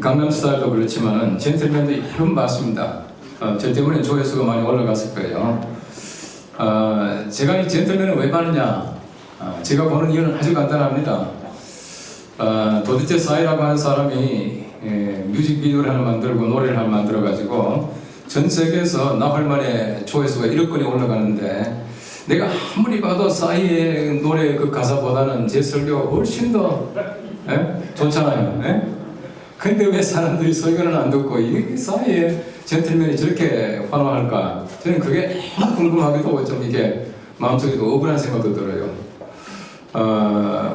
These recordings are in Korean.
강남스타일도 그렇지만은 젠틀맨도 여러 분 봤습니다. 저 때문에 조회수가 많이 올라갔을 거예요. 제가 이 젠틀맨을 왜 봤느냐? 제가 보는 이유는 아주 간단합니다. 도대체 싸이라고 하는 사람이 뮤직비디오를 하나 만들고 노래를 하나 만들어 가지고 전 세계에서 나흘 만에 조회수가 1억 건이 올라가는데, 내가 아무리 봐도 싸이의 노래 그 가사보다는 제 설교가 훨씬 더 좋잖아요. 근데 왜 사람들이 설교는 안 듣고 이 싸이의 젠틀맨이 저렇게 환호할까? 저는 그게 너무 궁금하기도 좀 이게 마음속에도 억울한 생각도 들어요.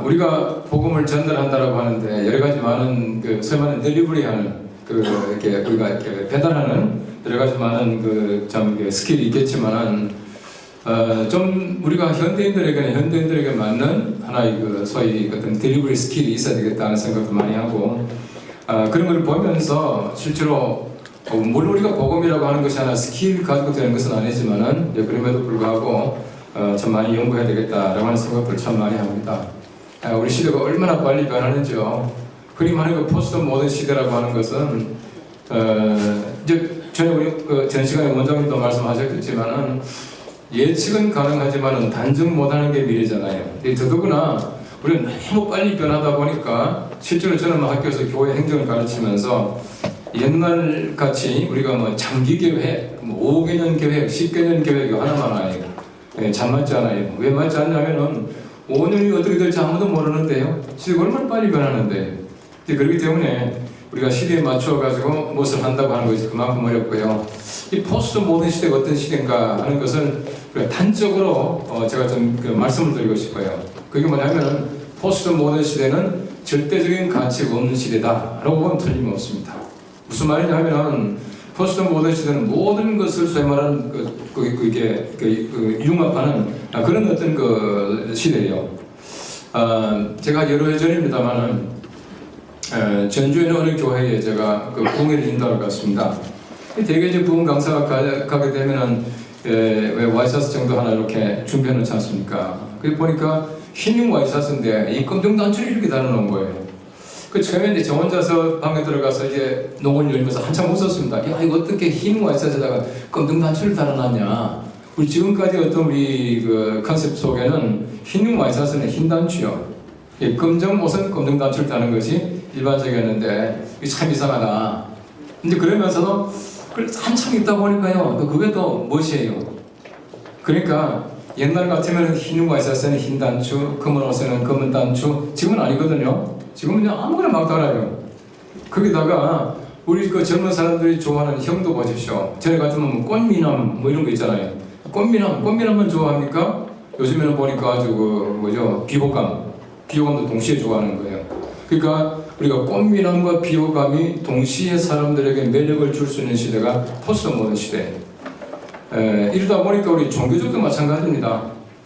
우리가 복음을 전달한다라고 하는데 여러 가지 많은 소위 말하는 델리버리하는 이렇게 우리가 이렇게 배달하는 여러 가지 많은 스킬이 있겠지만은 좀 우리가 현대인들에게 맞는 하나의 소위 어떤 델리버리 스킬이 있어야 되겠다는 생각도 많이 하고, 그런 걸 보면서 실제로 물론 우리가 복음이라고 하는 것이 하나 스킬 가지고 되는 것은 아니지만은 그럼에도 불구하고 참 많이 연구해야 되겠다라고 하는 생각을 참 많이 합니다. 우리 시대가 얼마나 빨리 변하는지요. 흔히 말하는 포스트 모던 시대라고 하는 것은 이제 전에 우리 전 시간에 원장님도 말씀하셨겠지만은 예측은 가능하지만은 단정 못하는 게 미래잖아요. 더더구나 우리가 너무 빨리 변하다 보니까 실제로 저는 학교에서 교회 행정을 가르치면서 옛날 같이 우리가 뭐 장기 계획, 5개년 계획, 10개년 계획이 하나만 아니에요. 잘 맞지 않아요. 왜 맞지 않냐면은 5년이 어떻게 될지 아무도 모르는데요. 시대가 얼마나 빨리 변하는데. 그렇기 때문에 우리가 시대에 맞춰가지고 무엇을 한다고 하는 것이 그만큼 어렵고요. 이 포스트 모던 시대가 어떤 시대인가 하는 것을 단적으로 제가 좀 말씀을 드리고 싶어요. 그게 뭐냐면 포스트 모던 시대는 절대적인 가치가 없는 시대다라고 보면 틀림없습니다. 무슨 말이냐 하면 포스트 모던 시대는 모든 것을 소위 말하는 융합하는 그런 어떤 시대예요. 제가 여러 해 전입니다만은 전주에 있는 어느 교회에 제가 부흥회를 인도하러 갔습니다. 대개 이제 부흥 강사가 가게 되면은 왜 와이셔츠 정도 하나 이렇게 준비해 놓지 않습니까? 그게 보니까 흰 와이셔츠인데 이 검정 단추를 이렇게 달아놓은 거예요. 처음에 이제 저 혼자서 방에 들어가서 이제 녹을 열면서 한참 웃었습니다. 야, 이거 어떻게 흰 와이셔츠에다가 검정 단추를 달아놨냐? 우리 지금까지 어떤 우리 컨셉 속에는 흰 와이셔츠는 흰 단추요. 검정 옷은 검정 단추를 다는 것이 일반적이었는데 이게 참 이상하다. 근데 그러면서도 한참 있다 보니까요, 그게 또 멋이에요. 그러니까 옛날 같으면 흰 와이셔츠는 흰 단추, 검은 옷에는 검은 단추. 지금은 아니거든요. 지금은 그냥 아무거나 막 달아요. 거기다가 우리 젊은 사람들이 좋아하는 형도 보십시오. 전에 같으면 꽃미남 이런 거 있잖아요. 꽃미남만 좋아합니까? 요즘에는 보니까 아주 비호감도 동시에 좋아하는 거예요. 그러니까 우리가 꽃미남과 비호감이 동시에 사람들에게 매력을 줄 수 있는 시대가 포스트 모던 시대. 이러다 보니까 우리 종교적도 마찬가지입니다.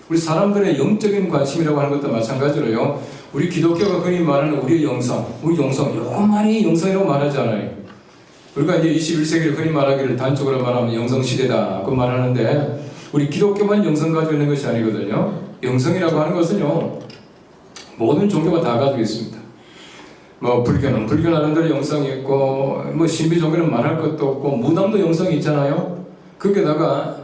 우리 사람들의 영적인 관심이라고 하는 것도 마찬가지로요. 우리 기독교가 흔히 말하는 우리 영성, 요만이 영성이라고 말하잖아요. 우리가 이제 21세기를 흔히 말하기를 단적으로 말하면 영성 시대다 그 말하는데, 우리 기독교만 영성 가지고 있는 것이 아니거든요. 영성이라고 하는 것은요, 모든 종교가 다 가지고 있습니다. 불교는 불교 나름대로 영성이 있고, 신비 종교는 말할 것도 없고, 무당도 영성이 있잖아요. 거기에다가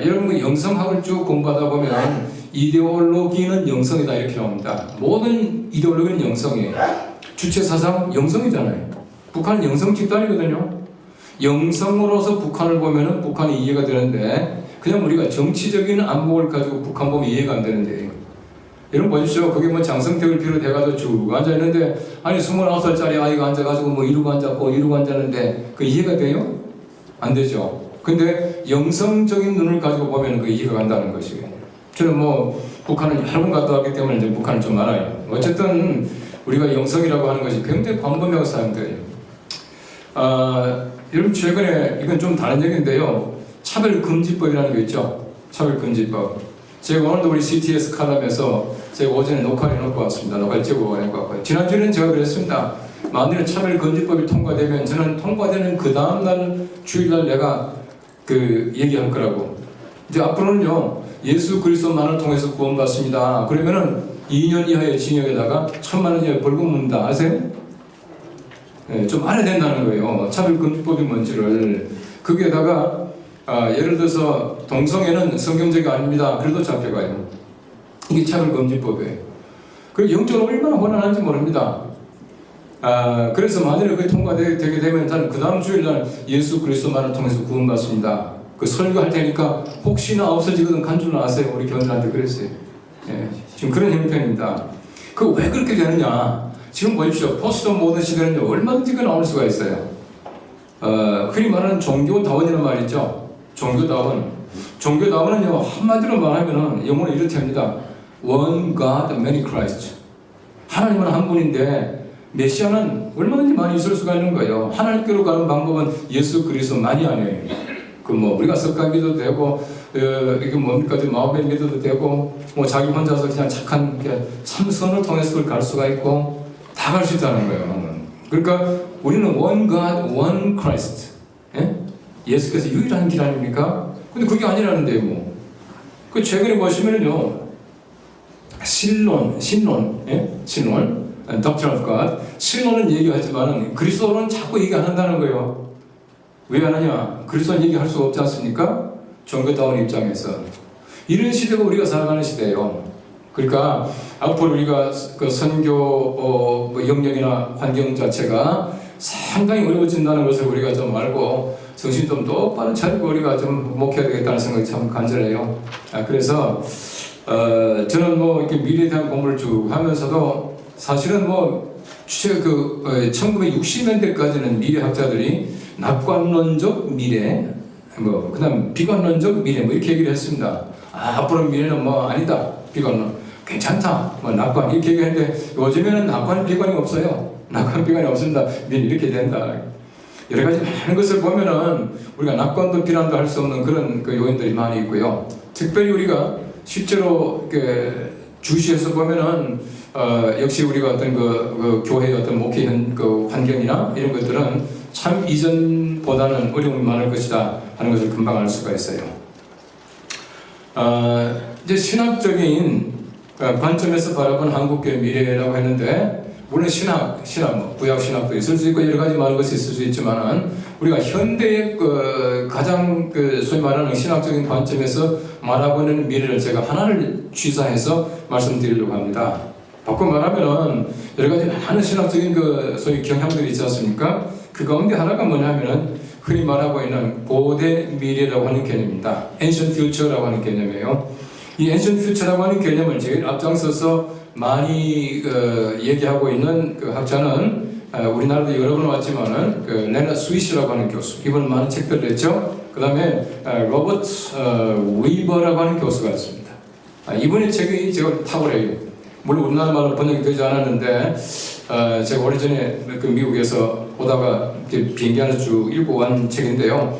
여러분 영성학을 쭉 공부하다 보면 이데올로기는 영성이다 이렇게 나옵니다. 모든 이데올로기는 영성이에요. 주체 사상 영성이잖아요. 북한은 영성 집단이거든요. 영성으로서 북한을 보면은 북한이 이해가 되는데, 그냥 우리가 정치적인 안목을 가지고 북한 보면 이해가 안 되는데, 여러분 보십시오. 그게 장성택을 비롯해가지고 쭉 앉아있는데, 아니 29살짜리 아이가 앉아가지고 이러고 앉았고 이러고 앉았는데 그 이해가 돼요? 안 되죠. 근데 영성적인 눈을 가지고 보면 그 이해가 간다는 것이에요. 저는 북한을 여러 번 갔다 왔기 때문에 이제 북한을 좀 알아요. 어쨌든 우리가 영성이라고 하는 것이 굉장히 광범위한 사람들이에요. 여러분 최근에 이건 좀 다른 얘기인데요. 차별금지법이라는 게 있죠. 차별금지법. 제가 오늘도 우리 CTS 칼럼에서 제가 오전에 녹화를 해놓고 왔습니다. 녹화를 찍고 해놓고 왔고요. 지난주에는 제가 그랬습니다. 만일에 차별금지법이 통과되면 저는 통과되는 그 다음날 주일날 내가 얘기할 거라고. 이제 앞으로는요, 예수 그리스도만을 통해서 구원받습니다. 그러면은 2년 이하의 징역에다가 1,000만 원 이하의 벌금 문다. 아세요? 좀 알아야 된다는 거예요. 차별금지법이 뭔지를. 거기에다가 예를 들어서 동성애는 성경적이 아닙니다. 그래도 잡혀가요. 이게 차별금지법이에요. 그리고 영적으로 얼마나 혼란한지 모릅니다. 그래서 만약에 그게 통과되게 되면 저는 그 다음 주일날 예수 그리스도만을 통해서 구원받습니다. 그 설교할 테니까 혹시나 없어지거든 간줄 아세요. 우리 교원들한테 그랬어요. 지금 그런 형편입니다. 그 왜 그렇게 되느냐? 지금 보십시오. 포스트 모던 시대는요, 얼마든지 그 나올 수가 있어요. 흔히 말하는 종교다원이라는 말 있죠. 종교다원. 종교다원은요, 한마디로 말하면은 영어로 이렇게 합니다. One God, many Christ. 하나님은 한 분인데 메시아는 얼마든지 많이 있을 수가 있는 거예요. 하나님께로 가는 방법은 예수 그리스도만이 아니에요. 우리가 석가 믿어도 되고, 이게 뭡니까? 마음에 믿어도 되고, 자기 혼자서 그냥 착한, 참선을 통해서 그걸 갈 수가 있고, 다 갈 수 있다는 거예요. 그러니까 우리는 one God, one Christ. 예수께서 유일한 길 아닙니까? 근데 그게 아니라는데요, 그 최근에 보시면은요, 신론, Doctrine of God. 신론은 얘기하지만 그리스도는 자꾸 얘기 안 한다는 거예요. 왜 안 하냐? 그리스도는 얘기할 수가 없지 않습니까? 종교다운 입장에서. 이런 시대가 우리가 살아가는 시대예요. 그러니까 앞으로 우리가 그 선교 영역이나 환경 자체가 상당히 어려워진다는 것을 우리가 좀 알고 정신 좀 똑바로 차리고 우리가 좀 목해야 되겠다는 생각이 참 간절해요. 그래서 저는 이렇게 미래에 대한 공부를 쭉 하면서도 사실은 1960년대까지는 미래학자들이 낙관론적 미래, 그 다음 비관론적 미래, 이렇게 얘기를 했습니다. 앞으로 미래는 아니다. 비관론. 괜찮다. 낙관. 이렇게 얘기했는데 요즘에는 낙관, 비관이 없어요. 낙관, 비관이 없습니다. 미래 이렇게 된다. 여러 가지 많은 것을 보면은 우리가 낙관도 비난도 할 수 없는 그런 요인들이 많이 있고요. 특별히 우리가 실제로 주시에서 보면은 역시 우리가 어떤 교회의 어떤 목회 환경이나 이런 것들은 참 이전보다는 어려움이 많을 것이다 하는 것을 금방 알 수가 있어요. 이제 신학적인 관점에서 바라본 한국교회 미래라고 했는데, 물론 신학, 구약 신학도 있을 수 있고 여러 가지 많은 것이 있을 수 있지만은 우리가 현대의 가장 소위 말하는 신학적인 관점에서 말하고 있는 미래를 제가 하나를 취사해서 말씀드리려고 합니다. 바꿔 말하면은 여러 가지 많은 신학적인 소위 경향들이 있지 않습니까? 그 가운데 하나가 뭐냐면은 흔히 말하고 있는 고대 미래라고 하는 개념입니다. Ancient Future라고 하는 개념이에요. 이 Ancient Future라고 하는 개념을 제일 앞장서서 많이 얘기하고 있는 학자는 우리나라도 여러 번 왔지만은 레너 스위스라고 하는 교수. 이번 많은 책들을 냈죠. 그 다음에 로버트 위버라고 하는 교수가 있습니다. 이분의 책이 제가 탁월해요. 물론 우리나라 말로 번역이 되지 않았는데 제가 오래전에 미국에서 오다가 비행기 안에서 쭉 읽어온 책인데요.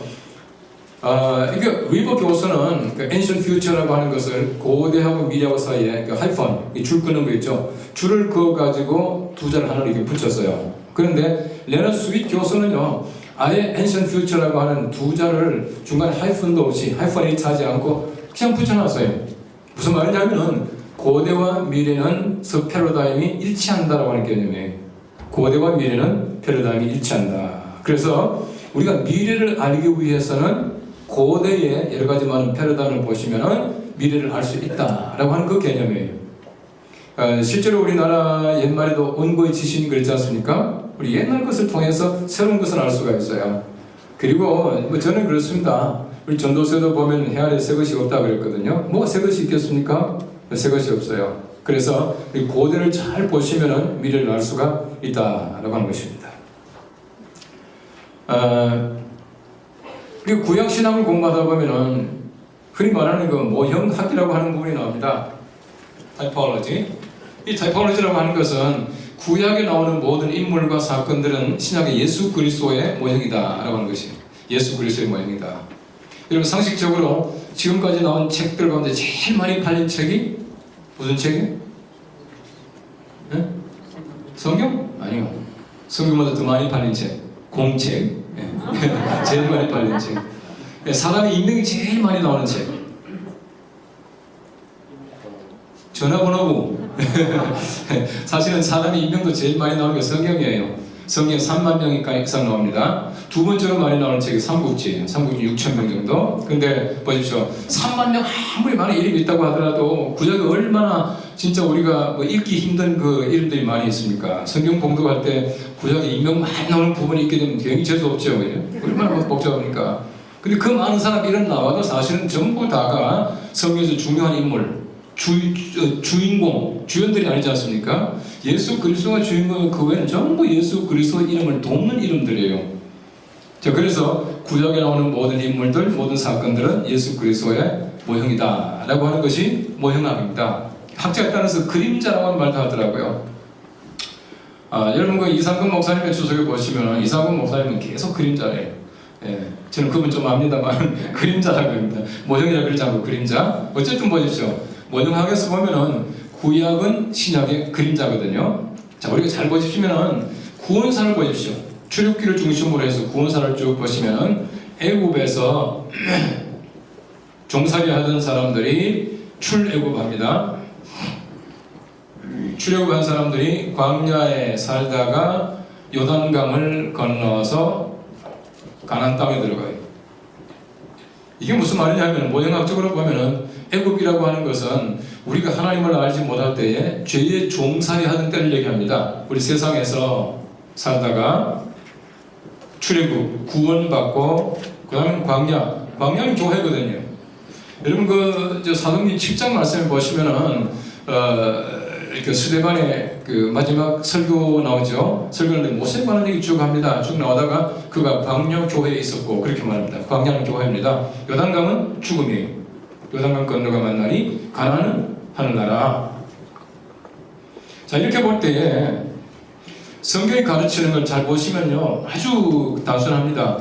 이게 위버 교수는 Ancient Future라고 하는 것을 고대하고 미래하고 사이에 하이펀, 줄 끄는 거 있죠. 줄을 그어가지고 두 자를 하나로 이렇게 붙였어요. 그런데 레너 스윗 교수는요, 아예 Ancient Future라고 하는 두 자를 중간에 하이펀도 없이, 하이펀이 차지 않고 그냥 붙여놨어요. 무슨 말이냐면은 고대와 미래는 패러다임이 일치한다라고 하는 개념이에요. 고대와 미래는 패러다임이 일치한다. 그래서 우리가 미래를 알기 위해서는 고대의 여러 가지 많은 패러다임을 보시면은 미래를 알 수 있다라고 하는 그 개념이에요. 실제로 우리나라 옛말에도 온고의 지신이 그랬지 않습니까? 우리 옛날 것을 통해서 새로운 것을 알 수가 있어요. 그리고 저는 그렇습니다. 우리 전도서에도 보면 해 아래 새 것이 없다 그랬거든요. 뭐가 새 것이 있겠습니까? 새 것이 없어요. 그래서 이 고대를 잘 보시면은 미래를 알 수가 있다라고 하는 것입니다. 그 구약 신학을 공부하다 보면은 흔히 말하는 모형학이라고 하는 부분이 나옵니다. 타이포로지. 이 타이포로지라고 하는 것은 구약에 나오는 모든 인물과 사건들은 신약의 예수 그리스도의 모형이다라고 하는 것이 예수 그리스도의 모형이다. 여러분 상식적으로 지금까지 나온 책들 가운데 제일 많이 팔린 책이 무슨 책이에요? 네? 성경? 아니요. 성경보다 더 많이 팔린 책. 공책. 제일 많이 팔린 책. 사람의 인명이 제일 많이 나오는 책. 전화번호부. 사실은 사람의 인명도 제일 많이 나오는 게 성경이에요. 성경에 3만 명 이상 나옵니다. 두 번째로 많이 나오는 책이 삼국지 6천 명 정도. 근데 보십시오. 3만 명 아무리 많은 이름이 있다고 하더라도 구약에 얼마나 진짜 우리가 뭐 읽기 힘든 그 이름들이 많이 있습니까? 성경 봉독할 때 구약에 인명 많이 나오는 부분이 있게 되면 굉장히 재수 없죠. 그죠? 얼마나 복잡합니까? 근데 그 많은 사람 이름 나와도 사실은 전부 다가 성경에서 중요한 인물, 주인공, 주연들이 아니지 않습니까? 예수 그리스도가 주인공이고 그 외에는 전부 예수 그리스도 이름을 돕는 이름들이에요. 자, 그래서 구약에 나오는 모든 인물들, 모든 사건들은 예수 그리스도의 모형이다 라고 하는 것이 모형학입니다. 학자에 따라서 그림자라고 하는 말도 하더라고요. 여러분 그 이상근 목사님의 주석에 보시면 이상근 목사님은 계속 그림자래요. 예, 저는 그분 좀 압니다만 그림자라고 합니다. 모형이라 그러지 않고 그림자. 어쨌든 보십시오. 모형학에서 보면은 구약은 신약의 그림자거든요. 자, 우리가 잘 보시면은 구원사를 보십시오. 출애굽기를 중심으로 해서 구원사를 쭉 보시면은 애굽에서 종살이 하던 사람들이 출애굽합니다. 출애굽한 사람들이 광야에 살다가 요단강을 건너서 가나안 땅에 들어가요. 이게 무슨 말이냐면 모형학적으로 보면은 애굽이라고 하는 것은 우리가 하나님을 알지 못할 때에 죄의 종살이 하던 때를 얘기합니다. 우리 세상에서 살다가 출애굽, 구원받고 그 다음에 광야는 교회거든요. 여러분 그 사도행전 7장 말씀을 보시면은 이렇게 스데반의 그 마지막 설교 나오죠. 설교하는데 모세에 관한 얘기 쭉 합니다. 쭉 나오다가 그가 광야 교회에 있었고 그렇게 말합니다. 광야는 교회입니다. 요단강은 죽음이에요. 요단강 건너가 만나니 가나안은 하늘나라. 자, 이렇게 볼 때에 성경이 가르치는 걸 잘 보시면요 아주 단순합니다.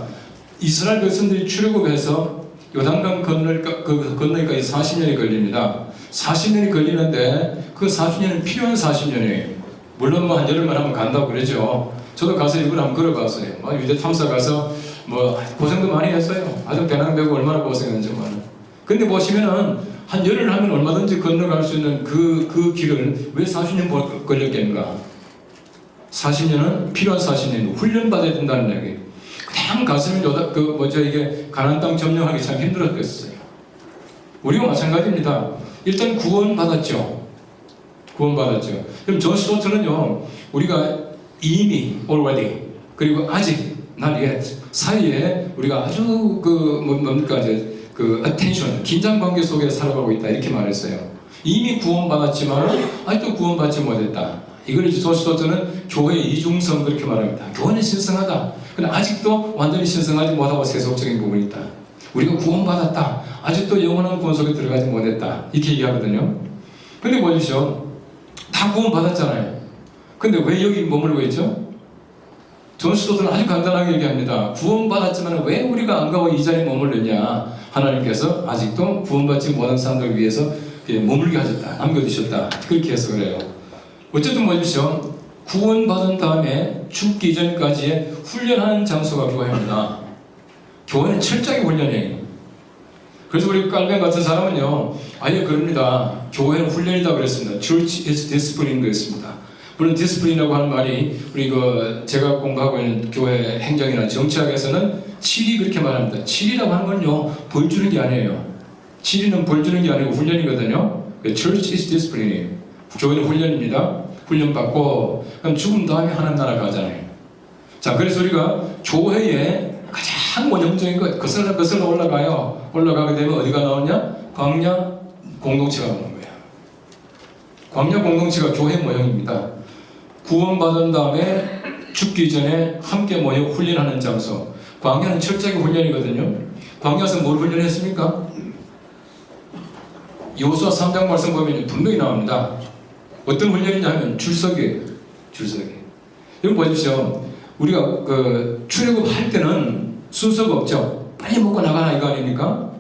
이스라엘 백성들이 출애굽해서 요단강 건너기까지 40년이 걸립니다. 40년이 걸리는데 그 40년은 필요한 40년이에요. 물론 뭐 한 열흘만 하면 간다고 그러죠. 저도 가서 이걸 한번 걸어봤어요. 유대 탐사 가서 뭐 고생도 많이 했어요. 아주 배낭 메고 얼마나 고생했는지 정말. 근데 보시면은 한 열흘 하면 얼마든지 건너갈 수 있는 그 길을 왜 40년 걸렸겠는가? 40년은 필요한 40년 훈련받아야 된다는 얘기예요. 그냥 갔으면 이게 가나안 땅 점령하기 참 힘들었겠어요. 우리가 마찬가지입니다. 일단 구원받았죠. 그럼 존 스토트는요, 우리가 이미 already 그리고 아직 not yet 사이에 우리가 아주 attention 긴장 관계 속에 살아가고 있다 이렇게 말했어요. 이미 구원받았지만 아직도 구원받지 못했다. 이걸 존 스토트는 교회의 이중성 그렇게 말합니다. 교회는 신성하다. 근데 아직도 완전히 신성하지 못하고 세속적인 부분이 있다. 우리가 구원받았다. 아직도 영원한 구원 속에 들어가지 못했다. 이렇게 얘기하거든요. 근데 보십시오. 다 구원받았잖아요. 근데 왜 여기 머물고 있죠? 존 스토트는 아주 간단하게 얘기합니다. 구원받았지만 왜 우리가 안 가고 이 자리에 머물렀냐? 하나님께서 아직도 구원받지 못한 사람들을 위해서 머물게 하셨다. 남겨두셨다. 그렇게 해서 그래요. 어쨌든 보십시오. 구원받은 다음에 죽기 전까지의 훈련하는 장소가 교회입니다. 교회는 철저하게 훈련이에요. 그래서 우리 깔뱅 같은 사람은요, 아예 그럽니다. 교회는 훈련이다 그랬습니다. Church is discipline 그랬습니다. 물론 discipline이라고 하는 말이 우리 제가 공부하고 있는 교회 행정이나 정치학에서는 칠이 그렇게 말합니다. 칠이라고 하는 건요, 벌 주는 게 아니에요. 칠이는 벌 주는 게 아니고 훈련이거든요. Church is discipline이에요. 교회는 훈련입니다. 훈련받고 그럼 죽은 다음에 하나님 나라 가잖아요. 자, 그래서 우리가 교회에 가장 원형적인 것 거슬러 올라가요. 올라가게 되면 어디가 나오냐? 광야 공동체가 나오는 거예요. 광야 공동체가 교회 모형입니다. 구원받은 다음에 죽기 전에 함께 모여 훈련하는 장소. 광야는 철저하게 훈련이거든요. 광야에서 뭘 훈련했습니까? 여호수아 3장 말씀 보면 분명히 나옵니다. 어떤 훈련이냐면 줄서기예요. 줄서기. 여러분 보십시오. 우리가 출애굽할 때는 순서가 없죠. 빨리 먹고 나가라 이거 아닙니까?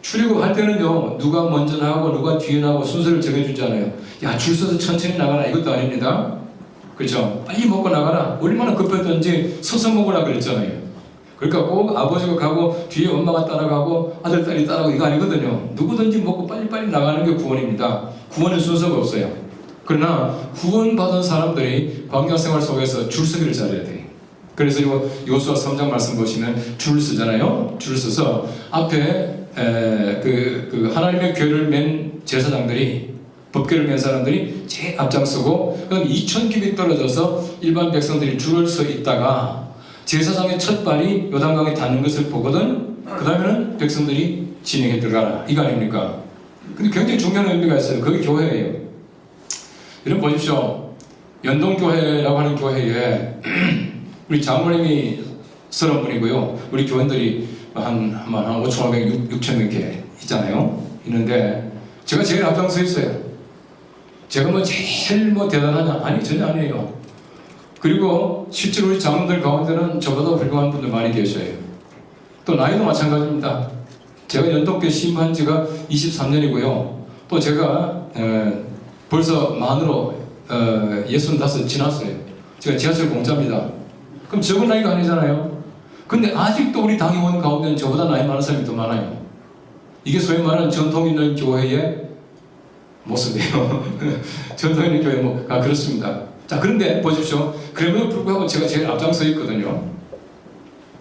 출애굽할 때는요, 누가 먼저 나가고 누가 뒤에 나가고 순서를 정해주잖아요. 야, 줄 서서 천천히 나가라 이것도 아닙니다. 그렇죠? 빨리 먹고 나가라. 얼마나 급했던지 서서 먹으라 그랬잖아요. 그러니까 꼭 아버지가 가고 뒤에 엄마가 따라가고 아들, 딸이 따라가고 이거 아니거든요. 누구든지 먹고 빨리빨리 나가는 게 구원입니다. 구원은 순서가 없어요. 그러나 구원받은 사람들이 광야 생활 속에서 줄서기를 잘해야 돼. 그래서 요수아 3장 말씀 보시면 줄 서잖아요. 줄 서서 앞에 그 하나님의 궤를 맨 제사장들이, 법궤를 맨 사람들이 제일 앞장서고, 그다음 2,000큐빅 떨어져서 일반 백성들이 줄을 서 있다가 제사장의 첫 발이 요단강에 닿는 것을 보거든. 그 다음에는 백성들이 진행해 들어가라, 이거 아닙니까? 근데 굉장히 중요한 의미가 있어요. 그게 교회예요. 여러분 보십시오. 연동교회라고 하는 교회에 우리 장로님이 30분이고요. 우리 교인들이 한 5,500, 6,000명 이렇게 있잖아요. 있는데 제가 제일 앞장서 있어요. 제가 뭐 제일 대단하냐? 아니, 전혀 아니에요. 그리고 실제로 우리 장로들 가운데는 저보다 훌륭한 분들 많이 계셔요. 또 나이도 마찬가지입니다. 제가 연동교회 신부한 지가 23년이고요. 또 제가 벌써 만으로 65 지났어요. 제가 지하철 공짜입니다. 그럼 적은 나이가 아니잖아요. 근데 아직도 우리 당의원 가운데는 저보다 나이 많은 사람이 더 많아요. 이게 소위 말하는 전통 있는 교회의 모습이에요. 전통 있는 교회 그렇습니다. 자, 그런데 보십시오. 그럼에도 불구하고 제가 제일 앞장서 있거든요.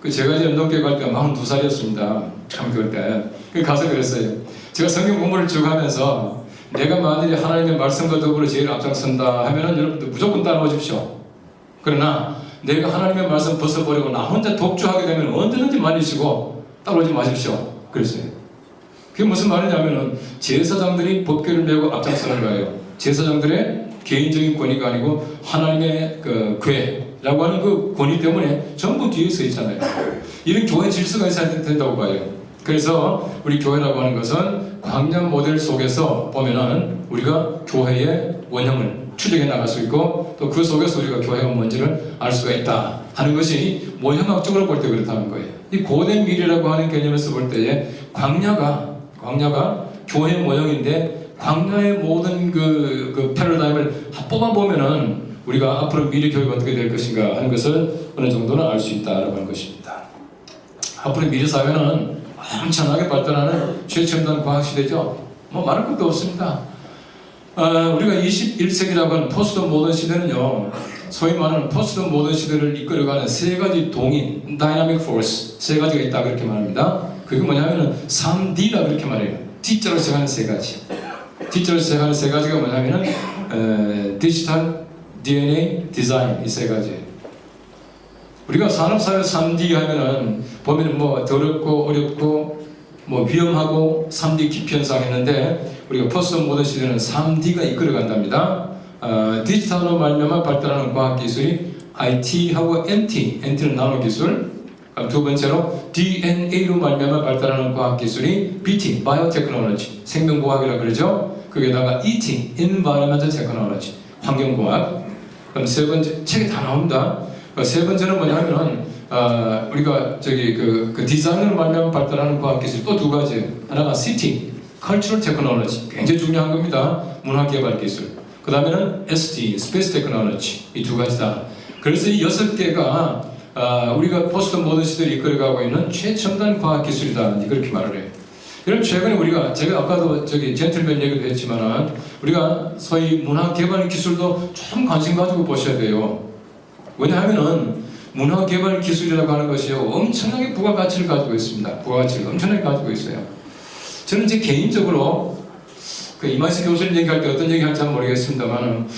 제가 이제 연동교회 갈 때가 42살이었습니다. 참 그때. 가서 그랬어요. 제가 성경 공부를 쭉 하면서 내가 만약에 하나님의 말씀과 더불어 제일 앞장선다 하면은 여러분들 무조건 따라오십시오. 그러나 내가 하나님의 말씀 벗어버리고 나 혼자 독주하게 되면 언제든지 말리시고 따라오지 마십시오. 그랬어요. 그게 무슨 말이냐면은 제사장들이 법궤를 메고 앞장서는 거예요. 제사장들의 개인적인 권위가 아니고 하나님의 그 궤라고 하는 그 권위 때문에 전부 뒤에 서 있잖아요. 이런 교회 질서가 있어야 된다고 봐요. 그래서 우리 교회라고 하는 것은 광야 모델 속에서 보면은 우리가 교회의 원형을 추적해 나갈 수 있고 또 그 속에서 우리가 교회가 뭔지를 알 수가 있다 하는 것이 모형학적으로 볼 때 그렇다는 거예요. 이 고대 미래라고 하는 개념에서 볼 때에 광야가 교회의 모형인데 광야의 모든 그 패러다임을 뽑아보면은 우리가 앞으로 미래 교회가 어떻게 될 것인가 하는 것을 어느 정도는 알 수 있다라고 하는 것입니다. 앞으로 미래 사회는 엄청나게 발전하는 최첨단 과학시대죠. 말할 것도 없습니다. 우리가 21세기라고 하는 포스트 모던 시대는요, 소위 말하는 포스트 모던 시대를 이끌어가는 세 가지 동인, 다이나믹 포스, 세 가지가 있다 그렇게 말합니다. 그게 뭐냐면은 3D라 그렇게 말해요. D자로 시작하는 세 가지. D자로 시작하는 세 가지가 뭐냐면은 디지털, DNA, 디자인, 이 세 가지. 우리가 산업사회 3D 하면은 보면은 더럽고 어렵고 위험하고 3D 기피 현상 했는데 우리가 포스트 모던 시대는 3D가 이끌어간답니다. 디지털로 말미암아 발달하는 과학기술이 IT하고 NT는 나노기술, 두 번째로 DNA로 말미암아 발달하는 과학기술이 BT, 바이오테크놀로지, 생명과학이라 그러죠. 거기에다가 ET, Environmental Technology, 환경과학. 그럼 세 번째, 책에 다 나옵니다. 세 번째는 뭐냐면은 우리가 그 디자인으로 말미암아 발달하는 과학기술 또 두 가지. 하나가 CT, Cultural Technology, 굉장히 중요한 겁니다. 문화개발기술. 그 다음에는 ST, Space Technology, 이 두 가지다. 그래서 이 6개가 우리가 포스트 모던 시대를 이끌어가고 있는 최첨단 과학기술이다, 그렇게 말을 해요. 여러분 최근에 제가 아까도 젠틀맨 얘기도 했지만은 우리가 소위 문화개발 기술도 좀 관심 가지고 보셔야 돼요. 왜냐하면은 문화개발 기술이라고 하는 것이요, 엄청나게 부가가치를 가지고 있습니다. 부가가치를 엄청나게 가지고 있어요. 저는 이제 개인적으로 이만식 교수님 얘기할 때 어떤 얘기 할지 모르겠습니다만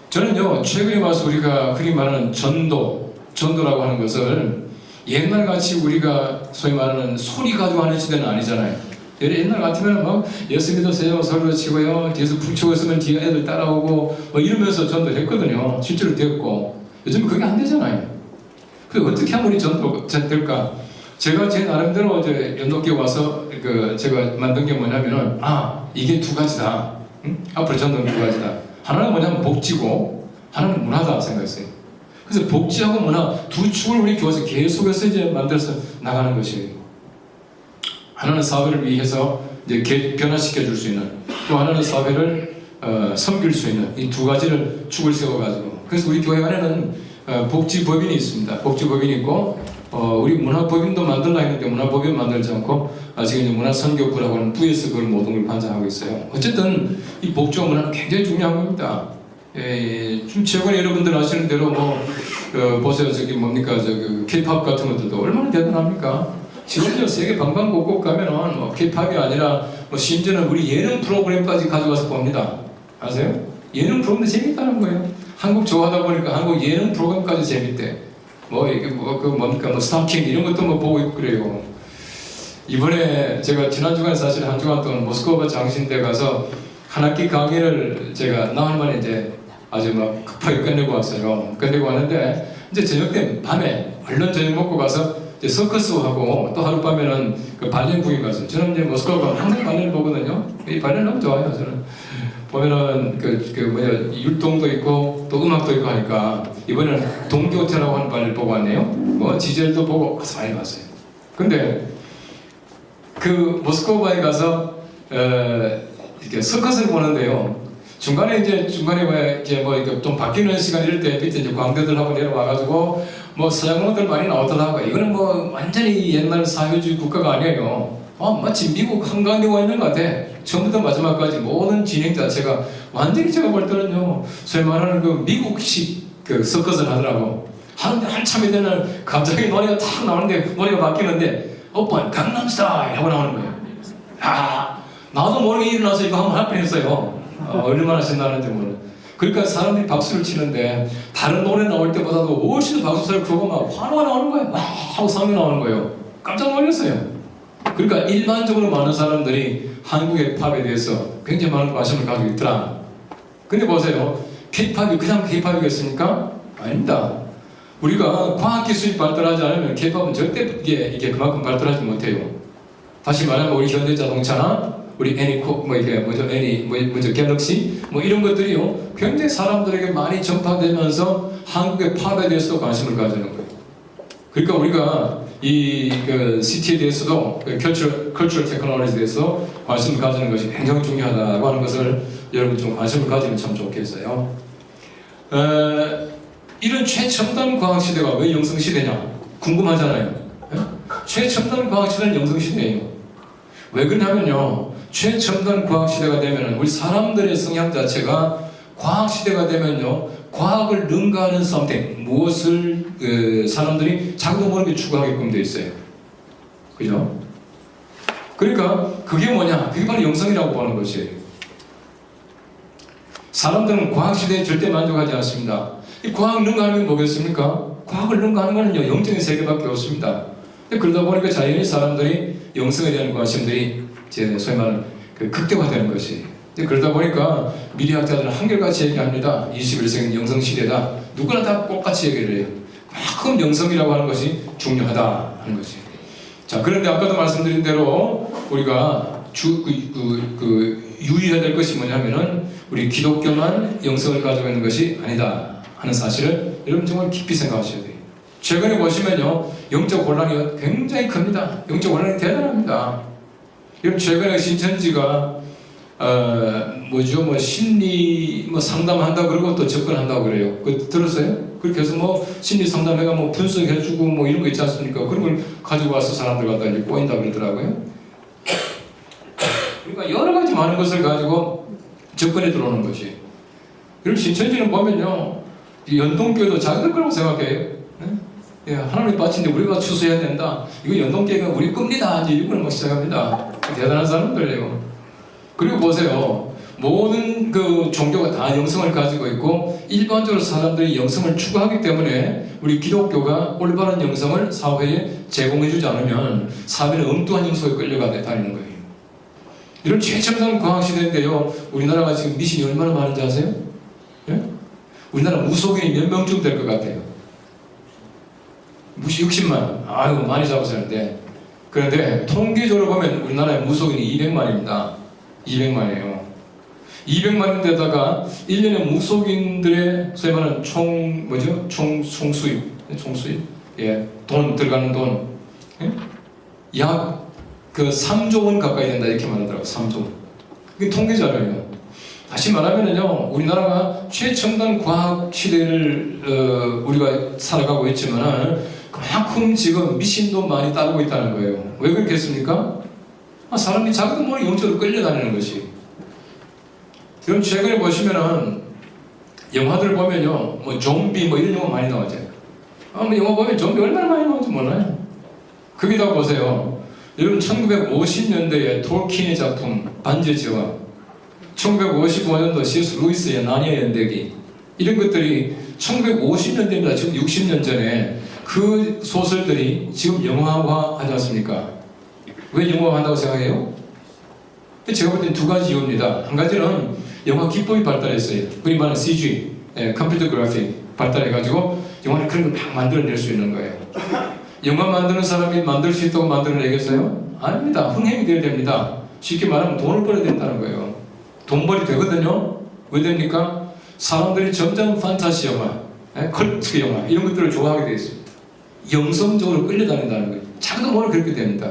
저는요, 최근에 와서 우리가 흔히 말하는 전도라고 하는 것을 옛날같이 우리가 소위 말하는 소리 가지고 하는 시대는 아니잖아요. 옛날 같으면 예수 믿으세요 소리로 치고요, 뒤에서 북치고 있으면 뒤에 애들 따라오고 이러면서 전도를 했거든요. 실제로 되었고. 요즘은 그게 안 되잖아요. 그래서 어떻게 하면 우리 전도가 될까? 제가 제 나름대로 이제 연동교회 와서 제가 만든 게 뭐냐면은 이게 두 가지다. 앞으로 전도는 두 가지다. 하나는 뭐냐면 복지고 하나는 문화다 생각했어요. 그래서 복지하고 문화 두 축을 우리 교회에서 계속해서 이제 만들어서 나가는 것이에요. 하나는 사회를 위해서 이제 변화시켜 줄 수 있는, 또 하나는 사회를 섬길 수 있는 이 두 가지를 축을 세워가지고, 그래서 우리 교회 안에는 복지법인이 있습니다. 복지법인이 있고 우리 문화법인도 만들라 했는데 문화법인 만들지 않고 지금 이제 문화선교부라고 하는 부에서 그걸 모든 걸 관장하고 있어요. 어쨌든 이 복지와 문화는 굉장히 중요한 겁니다. 좀 최근에 여러분들 아시는 대로 보세요. 저기 뭡니까 K-팝 같은 것들도 얼마나 대단합니까? 지금요 세계 방방곡곡 가면은 K-팝이 아니라 심지어는 우리 예능 프로그램까지 가져가서 봅니다. 아세요? 예능 프로그램도 재밌다는 거예요. 한국 좋아하다 보니까 한국 예능 프로그램까지 재밌대. 이게 뭡니까 스타킹 이런 것도 보고 있고 그래요. 이번에 제가 지난 주간에 사실 한 주간 동안 모스크바 장신대 가서 한 학기 강의를 제가 나흘 만에 이제 아주 급하게 끝내고 왔어요. 끝내고 왔는데 이제 저녁 때 밤에 얼른 저녁 먹고 가서 이제 서커스하고 또 하룻밤에는 그 발레 구경 갔어요. 저는 이제 모스크바 가면 항상 발레를 보거든요. 이 발레 너무 좋아요. 저는 보면은 율동도 있고 또 음악도 있고 하니까 이번에는 동교태라고 하는 발레를 보고 왔네요. 지젤도 보고 많이 봤어요. 근데 그 모스크바에 가서 이렇게 서커스를 보는데요. 중간에 이렇게 좀 바뀌는 시간 이럴 때 밑에 이제 광대들하고 내려와가지고 서양문들 많이 나오더라고요. 이거는 완전히 옛날 사회주의 국가가 아니에요. 마치 미국 한가운데 와 있는 것 같아. 처음부터 마지막까지 모든 진행 자체가 완전히 제가 볼 때는요, 소위 말하는 그 미국식 그 서커스를 하더라고. 하는데 한참이 되면 갑자기 노래가 탁 나오는데 노래가 바뀌는데 오빠 강남스타일 하고 나오는 거예요. 나도 모르게 일어나서 이거 한번 할 뻔했어요. 얼마나 신나는지 몰라. 그러니까 사람들이 박수를 치는데 다른 노래 나올 때보다도 훨씬 박수를 크고 막 환호가 나오는 거예요. 막 하고 상이 나오는 거예요. 깜짝 놀랐어요. 그러니까 일반적으로 많은 사람들이 한국의 팝에 대해서 굉장히 많은 관심을 가지고 있더라. 근데 보세요. K-팝이 그냥 K-팝이겠습니까? 아닙니다. 우리가 과학기술이 발달하지 않으면 K-팝은 절대 이게 그만큼 발달하지 못해요. 다시 말하면 우리 현대자동차나 우리 갤럭시 이런 것들이요 굉장히 사람들에게 많이 전파되면서 한국의 팝에 대해서도 관심을 가지는 거예요. 그러니까 우리가 이 CT에 대해서도 cultural technology에 대해서 관심을 가지는 것이 굉장히 중요하다고 하는 것을 여러분 좀 관심을 가지면 참 좋겠어요. 이런 최첨단 과학 시대가 왜 영성 시대냐 궁금하잖아요. 최첨단 과학 시대는 영성 시대예요. 왜 그러냐면요. 최첨단 과학 시대가 되면은 우리 사람들의 성향 자체가 과학 시대가 되면요. 과학을 능가하는 something 무엇을 사람들이 자기도 모르게 추구하게끔 되어 있어요. 그죠? 그러니까 그게 뭐냐? 그게 바로 영성이라고 보는 것이에요. 사람들은 과학 시대에 절대 만족하지 않습니다. 이 과학 능가하는 게 뭐겠습니까? 과학을 능가하는 것은요 영적인 세계밖에 없습니다. 그러다 보니까 자연히 사람들이 영성에 대한 관심들이 소위 말하는 극대화되는 것이. 그러다 보니까 미래학자들은 한결같이 얘기합니다. 21세기는 영성 시대다. 누구나 다 똑같이 얘기를 해요. 그만큼 영성이라고 하는 것이 중요하다 하는 것이. 자, 그런데 아까도 말씀드린 대로 우리가 유의해야 될 것이 뭐냐면은 우리 기독교만 영성을 가지고 있는 것이 아니다 하는 사실을 여러분 정말 깊이 생각하셔야 돼요. 최근에 보시면요 영적 혼란이 굉장히 큽니다. 영적 혼란이 대단합니다. 여러분 최근에 신천지가 심리 상담한다 그러고 또 접근한다고 그래요. 그거 들었어요? 그렇게 해서 심리 상담회가 분석해주고 이런 거 있지 않습니까? 그런 걸 가지고 와서 사람들 갖다 이제 꼬인다 그러더라고요. 그러니까 여러 가지 많은 것을 가지고 접근해 들어오는 것이. 여러분 신천지는 보면요 연동교회도 자기들 거라고 생각해요. 예, 하나님 바친데 우리가 추수해야 된다. 이거 연동교회가 우리 겁니다. 이제 이걸 막 시작합니다. 대단한 사람들이에요. 그리고 보세요. 모든 종교가 다 영성을 가지고 있고 일반적으로 사람들이 영성을 추구하기 때문에 우리 기독교가 올바른 영성을 사회에 제공해주지 않으면 사회는 엉뚱한 영성에 끌려가 다니는 거예요. 이런 최첨단 과학 시대인데요. 우리나라가 지금 미신이 얼마나 많은지 아세요? 예? 우리나라 무속인이 몇 명쯤 될 것 같아요? 무시 60만. 아이고 많이 잡으셨는데. 그런데 통계적으로 보면 우리나라의 무속인이 200만입니다. 200만이에요. 200만인데다가 1년에 무속인들의 소위 말하는 총수입. 예, 돈 들어가는 돈. 예? 약 3조 원 가까이 된다 이렇게 말하더라고요. 3조 원. 그게 통계자료예요. 다시 말하면은요, 우리나라가 최첨단 과학 시대를 우리가 살아가고 있지만은 그만큼 지금 미신도 많이 따르고 있다는 거예요. 왜 그렇겠습니까? 사람이 자기도 모르게 영적으로 끌려다니는 것이. 여러분 최근에 보시면은 영화들 보면요, 뭐 좀비 뭐 이런 영화 많이 나오죠. 뭐 영화 보면 좀비 얼마나 많이 나오는지 몰라요. 거기다 보세요. 여러분 1950년대에 톨킨의 작품 반지의 제왕, 1955년도 C.S. 루이스의 나니아 연대기, 이런 것들이 1950년대입니다. 지금 60년 전에 그 소설들이 지금 영화화하지 않습니까? 왜 영화화한다고 생각해요? 제가 볼 때는 두 가지 이유입니다. 한 가지는 영화 기법이 발달했어요. 흔히 말하는 CG, 컴퓨터 그래픽 발달해가지고 영화를 그런 걸 막 만들어낼 수 있는 거예요. 영화 만드는 사람이 만들 수 있다고 만들어내겠어요? 아닙니다. 흥행이 돼야 됩니다. 쉽게 말하면 돈을 벌어야 된다는 거예요. 돈벌이 되거든요. 왜 됩니까? 사람들이 점점 판타지 영화, 컬트 영화 이런 것들을 좋아하게 되어 있습니다. 영성적으로 끌려다닌다는 거예요. 자기도 모르게 그렇게 됩니다.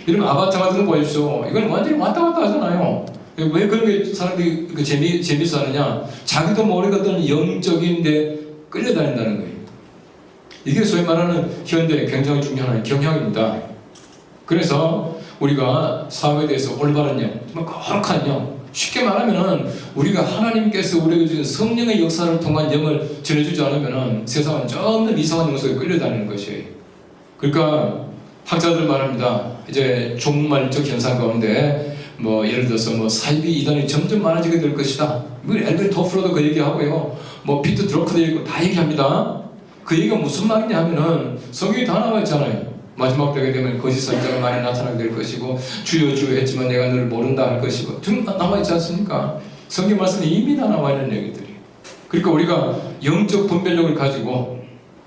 이런 아바타 같은 거 보십시오. 이건 완전히 왔다 갔다 하잖아요. 왜 그런 게 사람들이 재밌어 하느냐? 자기도 모르게 어떤 영적인데 끌려다닌다는 거예요. 이게 소위 말하는 현대의 굉장히 중요한 경향입니다. 그래서 우리가 사회에 대해서 올바른 영, 정말 거룩한 영, 쉽게 말하면은 우리가 하나님께서 우리에게 주신 성령의 역사를 통한 영을 전해주지 않으면은 세상은 점점 이상한 영속에 끌려다니는 것이에요. 그러니까 학자들 말합니다. 이제 종말적 현상 가운데 뭐 예를 들어서 뭐 사이비 이단이 점점 많아지게 될 것이다. 엘빈 토플러도 그 얘기하고요. 뭐 피트 드러크도 얘기하고 다 얘기합니다. 그 얘기가 무슨 말이냐 하면은 성경이 다 나와 있잖아요. 마지막 때가 되면 거짓 선지자가 많이 나타나게 될 것이고 주여 주여 했지만 내가 너를 모른다 할 것이고 좀 나와 있지 않습니까? 성경 말씀에 이미 다 나와 있는 얘기들이. 그러니까 우리가 영적 분별력을 가지고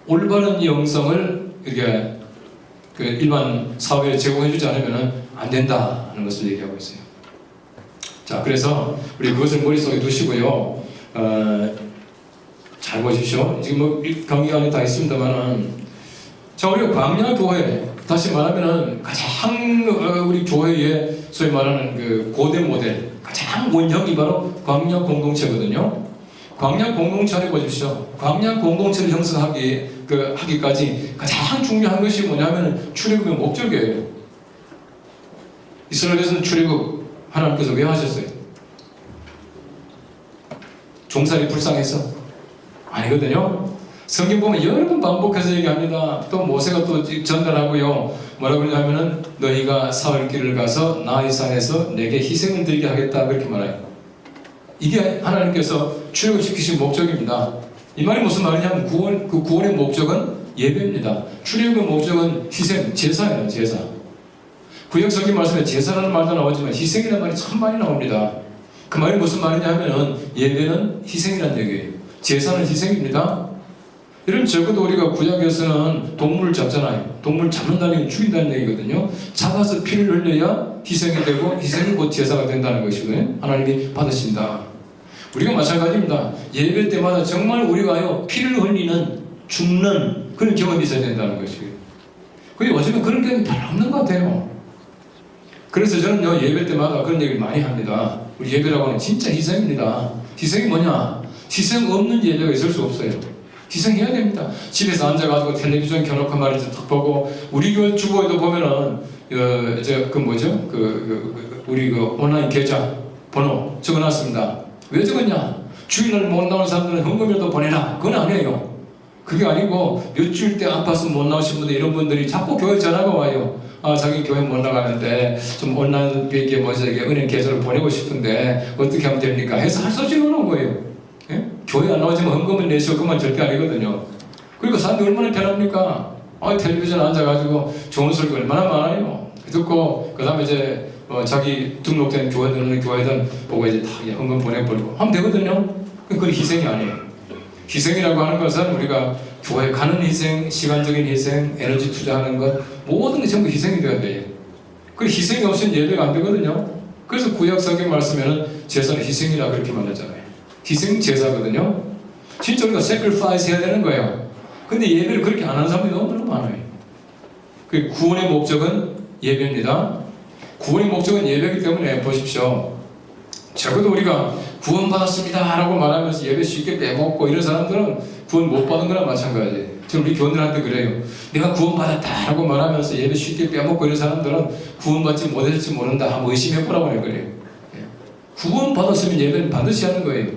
올바른 영성을 이렇게 그 일반 사회에 제공해주지 않으면 안 된다는 것을 얘기하고 있어요. 자, 그래서 우리 그것을 머릿속에 두시고요. 잘 보십시오. 지금 뭐 강의 안에 다 있습니다만은, 자, 우리가 광야 교회, 다시 말하면은 가장 우리 교회의 소위 말하는 그 고대 모델, 가장 원형이 바로 광야 공동체거든요. 광야 공동체를 보십시오. 광야 공동체를 하기까지 가장 중요한 것이 뭐냐면 출애굽의 목적이에요. 이스라엘에서는 출애굽 하나님께서 왜 하셨어요? 종살이 불쌍해서? 아니거든요. 성경 보면 여러 번 반복해서 얘기합니다. 또 모세가 또 전달하고요. 뭐라고 그러냐면은 너희가 사흘 길을 가서 나의 산에서 내게 희생을 드리게 하겠다 그렇게 말해요. 이게 하나님께서 출애굽시키신 목적입니다. 이 말이 무슨 말이냐면 그 구원의 목적은 예배입니다. 출애굽의 목적은 희생, 제사예요. 제사. 구약 성경 말씀에 제사라는 말도 나오지만 희생이라는 말이 참 많이 나옵니다. 그 말이 무슨 말이냐 하면은 예배는 희생이라는 얘기예요. 제사는 희생입니다. 이런 적어도 우리가 구약에서는 동물을 잡잖아요. 동물 잡는다는 게 죽인다는 얘기거든요. 잡아서 피를 흘려야 희생이 되고 희생이 곧 제사가 된다는 것이거든요. 하나님이 받으신다. 우리가 마찬가지입니다. 예배 때마다 정말 우리가요 피를 흘리는 죽는 그런 경험이 있어야 된다는 것이에요. 근데 요즘에 그런 경험이 별로 없는 것 같아요. 그래서 저는요 예배 때마다 그런 얘기를 많이 합니다. 우리 예배라고 하는 진짜 희생입니다. 희생이 뭐냐? 희생 없는 예배가 있을 수 없어요. 희생해야 됩니다. 집에서 앉아가지고 텔레비전 켜놓고 말이죠. 딱 보고 우리 교회 주보에도 보면은 우리 그 온라인 계좌 번호 적어놨습니다. 왜 적었냐? 주일날 못 나오는 사람들은 헌금이라도 보내라. 그건 아니에요. 그게 아니고 몇 주일 때 아파서 못 나오신 분들 이런 분들이 자꾸 교회 전화가 와요. 아, 자기 교회 못 나가는데 좀 온라인 은행 계좌를 보내고 싶은데 어떻게 하면 됩니까? 해서 할 소식을 오는 거예요. 예? 교회 안 나오지만 헌금을 내시오. 그만 절대 아니거든요. 그리고 사람들이 얼마나 편합니까? 텔레비전에 앉아가지고 좋은 소리가 얼마나 많아요. 듣고 그 다음에 이제 자기 등록된 교회든 보고 이제 다 헌금 보내버리고 하면 되거든요. 그건 희생이 아니에요. 희생이라고 하는 것은 우리가 교회 가는 희생, 시간적인 희생, 에너지 투자하는 것 모든 게 전부 희생이 되어야 돼요. 그 희생이 없으면 예배가 안 되거든요. 그래서 구약 성경 말씀에는 제사는 희생이라 그렇게 말하잖아요. 희생 제사거든요. 진짜 우리가 sacrifice 해야 되는 거예요. 근데 예배를 그렇게 안 하는 사람들이 너무 많아요. 그 구원의 목적은 예배입니다. 구원의 목적은 예배이기 때문에 보십시오. 적어도 우리가 구원받았습니다 라고 말하면서 예배 쉽게 빼먹고 이런 사람들은 구원 못 받은 거나 마찬가지예요. 저는 우리 교원들한테 그래요. 내가 구원받았다 라고 말하면서 예배 쉽게 빼먹고 이런 사람들은 구원받지 못할지 모른다. 한번 의심해보라고 그래요. 구원받았으면 예배는 반드시 하는 거예요.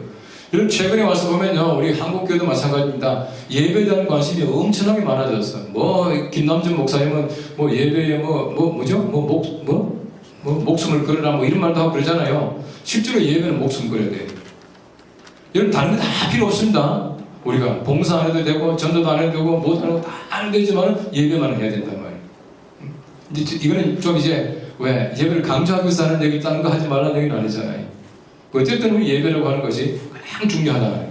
여러분 최근에 와서 보면요, 우리 한국교회도 마찬가지입니다. 예배에 대한 관심이 엄청나게 많아졌어요. 뭐 김남준 목사님은 뭐 예배에 목숨을 걸어라 뭐 이런 말도 하고 그러잖아요. 실제로 예배는 목숨 걸어야 돼요. 여러분 다른 거 다 필요 없습니다. 우리가 봉사 안 해도 되고 전도도 안 해도 되고 못 하는 거 다 안 해도 되지만 예배만 해야 된단 말이에요. 이거는 좀 이제 왜 예배를 강조하고 사는 얘기 다른 거 하지 말라는 얘기는 아니잖아요. 어쨌든 우리 예배라고 하는 것이 가장 중요하다.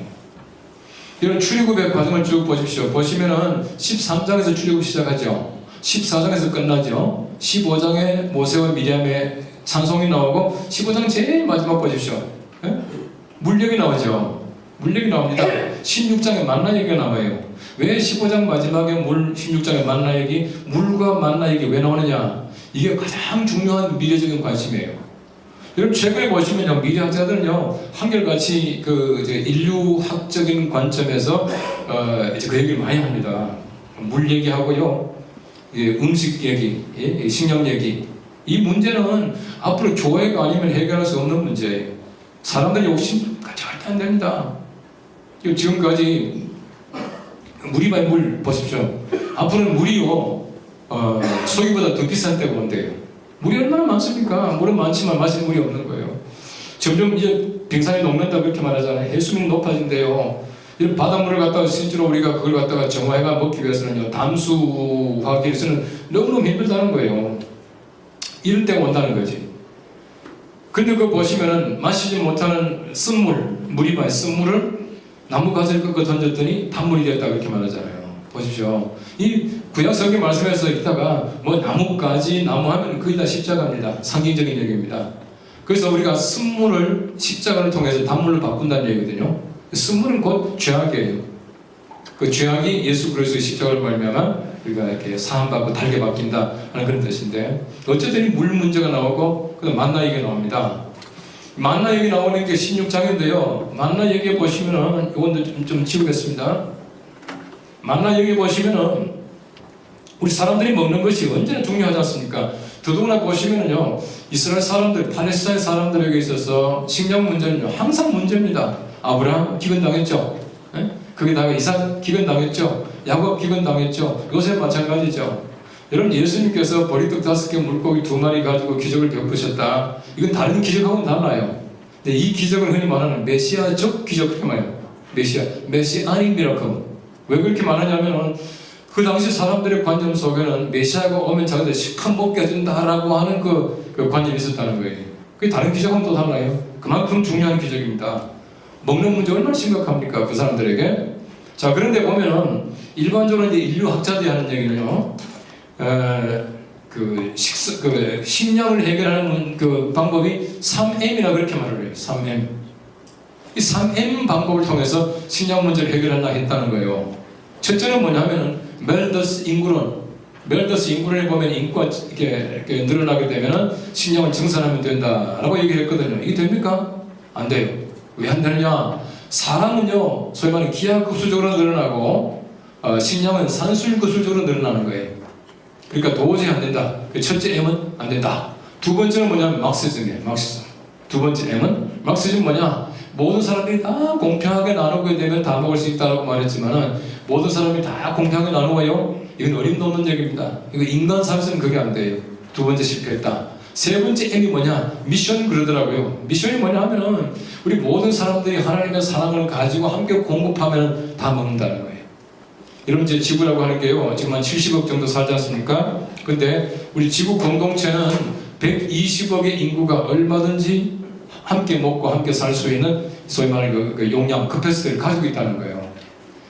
이런 출애굽의 과정을 쭉 보십시오. 보시면은 13장에서 출애굽 시작하죠. 14장에서 끝나죠. 15장에 모세와 미리암의 찬송이 나오고 15장 제일 마지막 보십시오. 예? 물력이 나오죠. 물력이 나옵니다. 16장에 만나 얘기가 나와요. 왜 15장 마지막에 16장에 만나 얘기, 물과 만나 얘기 왜 나오느냐? 이게 가장 중요한 미래적인 관심이에요. 여러분 최근에 보시면요, 미래학자들은요 한결같이 그 이제 인류학적인 관점에서 이제 그 얘기를 많이 합니다. 물 얘기하고요, 음식 얘기, 식량 얘기. 이 문제는 앞으로 교회가 아니면 해결할 수 없는 문제예요. 사람들 욕심 절대 안 됩니다. 지금까지 물이만 물 보십시오. 앞으로는 물이요 소유보다 더 비싼 때가 온대요. 물이 얼마나 많습니까? 물은 많지만 마시는 물이 없는 거예요. 점점 이제 빙산이 녹는다 그렇게 말하잖아요. 해수면이 높아진대요. 이런 바닷물을 갖다가 실제로 우리가 그걸 갖다가 정화해가 먹기 위해서는요, 담수화하기 위해서는 너무너무 힘들다는 거예요. 이런 때가 온다는 거지. 근데 그거 보시면은 마시지 못하는 쓴물, 물이 많이 쓴물을 나무 가지를 꺾어 던졌더니 단물이 됐다 그렇게 말하잖아요. 보십시오. 이 구약 성경 말씀에서 있다가 뭐 나무까지 나무하면 거의 다 십자가입니다. 상징적인 얘기입니다. 그래서 우리가 쓴물을 십자가를 통해서 단물로 바꾼다는 얘기거든요. 쓴물은 곧 죄악이에요. 그 죄악이 예수 그리스도의 십자가를 말미암아 우리가 이렇게 사함받고 달게 바뀐다 하는 그런 뜻인데, 어쨌든 이 물 문제가 나오고 그다음 만나 얘기가 나옵니다. 만나 얘기 나오는 게 16장인데요. 만나 얘기 보시면은 이건 좀 지우겠습니다. 만나 얘기 보시면은 우리 사람들이 먹는 것이 언제나 중요하지 않습니까? 더더구나 보시면은요, 이스라엘 사람들, 팔레스타인 사람들에게 있어서 식량 문제는요 항상 문제입니다. 아브라함 기근당했죠. 거기다가 이삭 기근당했죠. 야곱 기근당했죠. 요셉 마찬가지죠. 여러분 예수님께서 보리떡 5개 물고기 2마리 가지고 기적을 베푸셨다. 이건 다른 기적하고는 달라요. 근데 이 기적을 흔히 말하는 메시아적 기적 그렇게 말해요. 메시아닉 미라클. 왜 그렇게 말하냐면은 그 당시 사람들의 관념 속에는 메시아가 오면 자기들 시큰 먹게 해준다라고 하는 그 관념이 있었다는 거예요. 그게 다른 기적은 또 달라요. 그만큼 중요한 기적입니다. 먹는 문제 얼마나 심각합니까? 그 사람들에게. 자, 그런데 보면은 일반적으로 이제 인류학자들이 하는 얘기는요, 식량을 해결하는 그 방법이 3M이라 그렇게 말을 해요. 3M. 이 3M 방법을 통해서 식량 문제를 해결하려 했다는 거예요. 첫째는 뭐냐면은 멜더스 인구론. 멜더스 인구론에 보면 인구가 이렇게 늘어나게 되면은 식량을 증산하면 된다라고 얘기를 했거든요. 이게 됩니까? 안 돼요. 왜 안 되느냐? 사람은요, 소위 말하는 기하급수적으로 늘어나고 식량은 산술급수적으로 늘어나는 거예요. 그러니까 도저히 안 된다. 첫째 M은 안 된다. 두 번째는 뭐냐면 막시즘이에요. 막시즘. 두 번째 M은 막시즘 뭐냐? 모든 사람들이 다 공평하게 나누게 되면 다 먹을 수 있다고 말했지만은 모든 사람이 다 공평하게 나누어요? 이건 어림도 없는 얘기입니다. 이거 인간 사회에서는 그게 안 돼요. 두 번째 실패했다. 세 번째 M이 뭐냐? 미션 그러더라고요. 미션이 뭐냐 하면은 우리 모든 사람들이 하나님의 사랑을 가지고 함께 공급하면 다 먹는다는 거예요. 여러분 제 지구라고 하는 게요, 지금 한 70억 정도 살지 않습니까? 근데 우리 지구 공동체는 120억의 인구가 얼마든지 함께 먹고 함께 살 수 있는 소위 말하는 그 용량, 캐패시티를 가지고 있다는 거예요.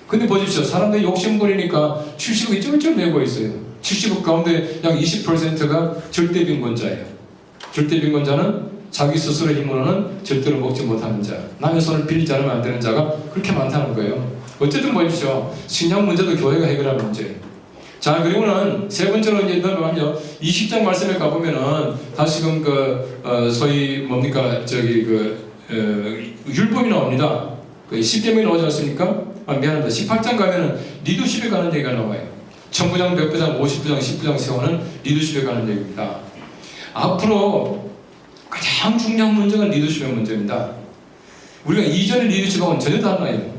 근데 보십시오. 사람들이 욕심부리니까 70억 이쪽저쪽 내고 있어요. 70억 가운데 약 20%가 절대빈곤자예요. 절대빈곤자는 자기 스스로 힘으로는 절대로 먹지 못하는 자, 남의 손을 빌리지 않으면 안 되는 자가 그렇게 많다는 거예요. 어쨌든 보십시오. 식량 문제도 교회가 해결할 문제예요. 자, 그리고는 세 번째로 이제 넘어가면 20장 말씀에 가보면은 다시금 소위 뭡니까 율법이 나옵니다. 10계명이 나오지 않습니까? 미안합니다. 18장 가면은 리더십에 가는 얘기가 나와요. 천부장, 백부장, 50부장, 10부장 세우는 리더십에 가는 얘기입니다. 앞으로 가장 중요한 문제가 리더십의 문제입니다. 우리가 이전의 리더십하고는 전혀 달라요.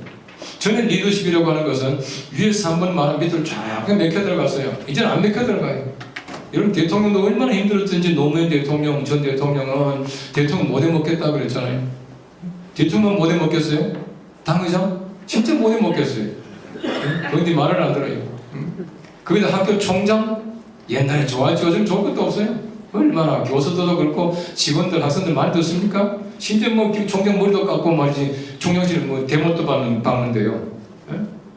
전에 리더십이라고 하는 것은 위에서 한번 말한 밑으로 쫙 맥혀 들어갔어요. 이제는 안 맥혀 들어가요. 여러분 대통령도 얼마나 힘들었든지 노무현 대통령, 전 대통령은 대통령 못 해먹겠다 그랬잖아요. 대통령 못 해먹겠어요? 당의장? 진짜 못 해먹겠어요. 그런데 말을 안 들어요. 거기다 학교 총장? 옛날에 좋아했죠. 요즘 좋을 것도 없어요. 얼마나 교수들도 그렇고 직원들, 학생들 많이 듣습니까? 심지어 뭐 총장 머리도 깎고 말이지 총장실 뭐 대못도 박는데요.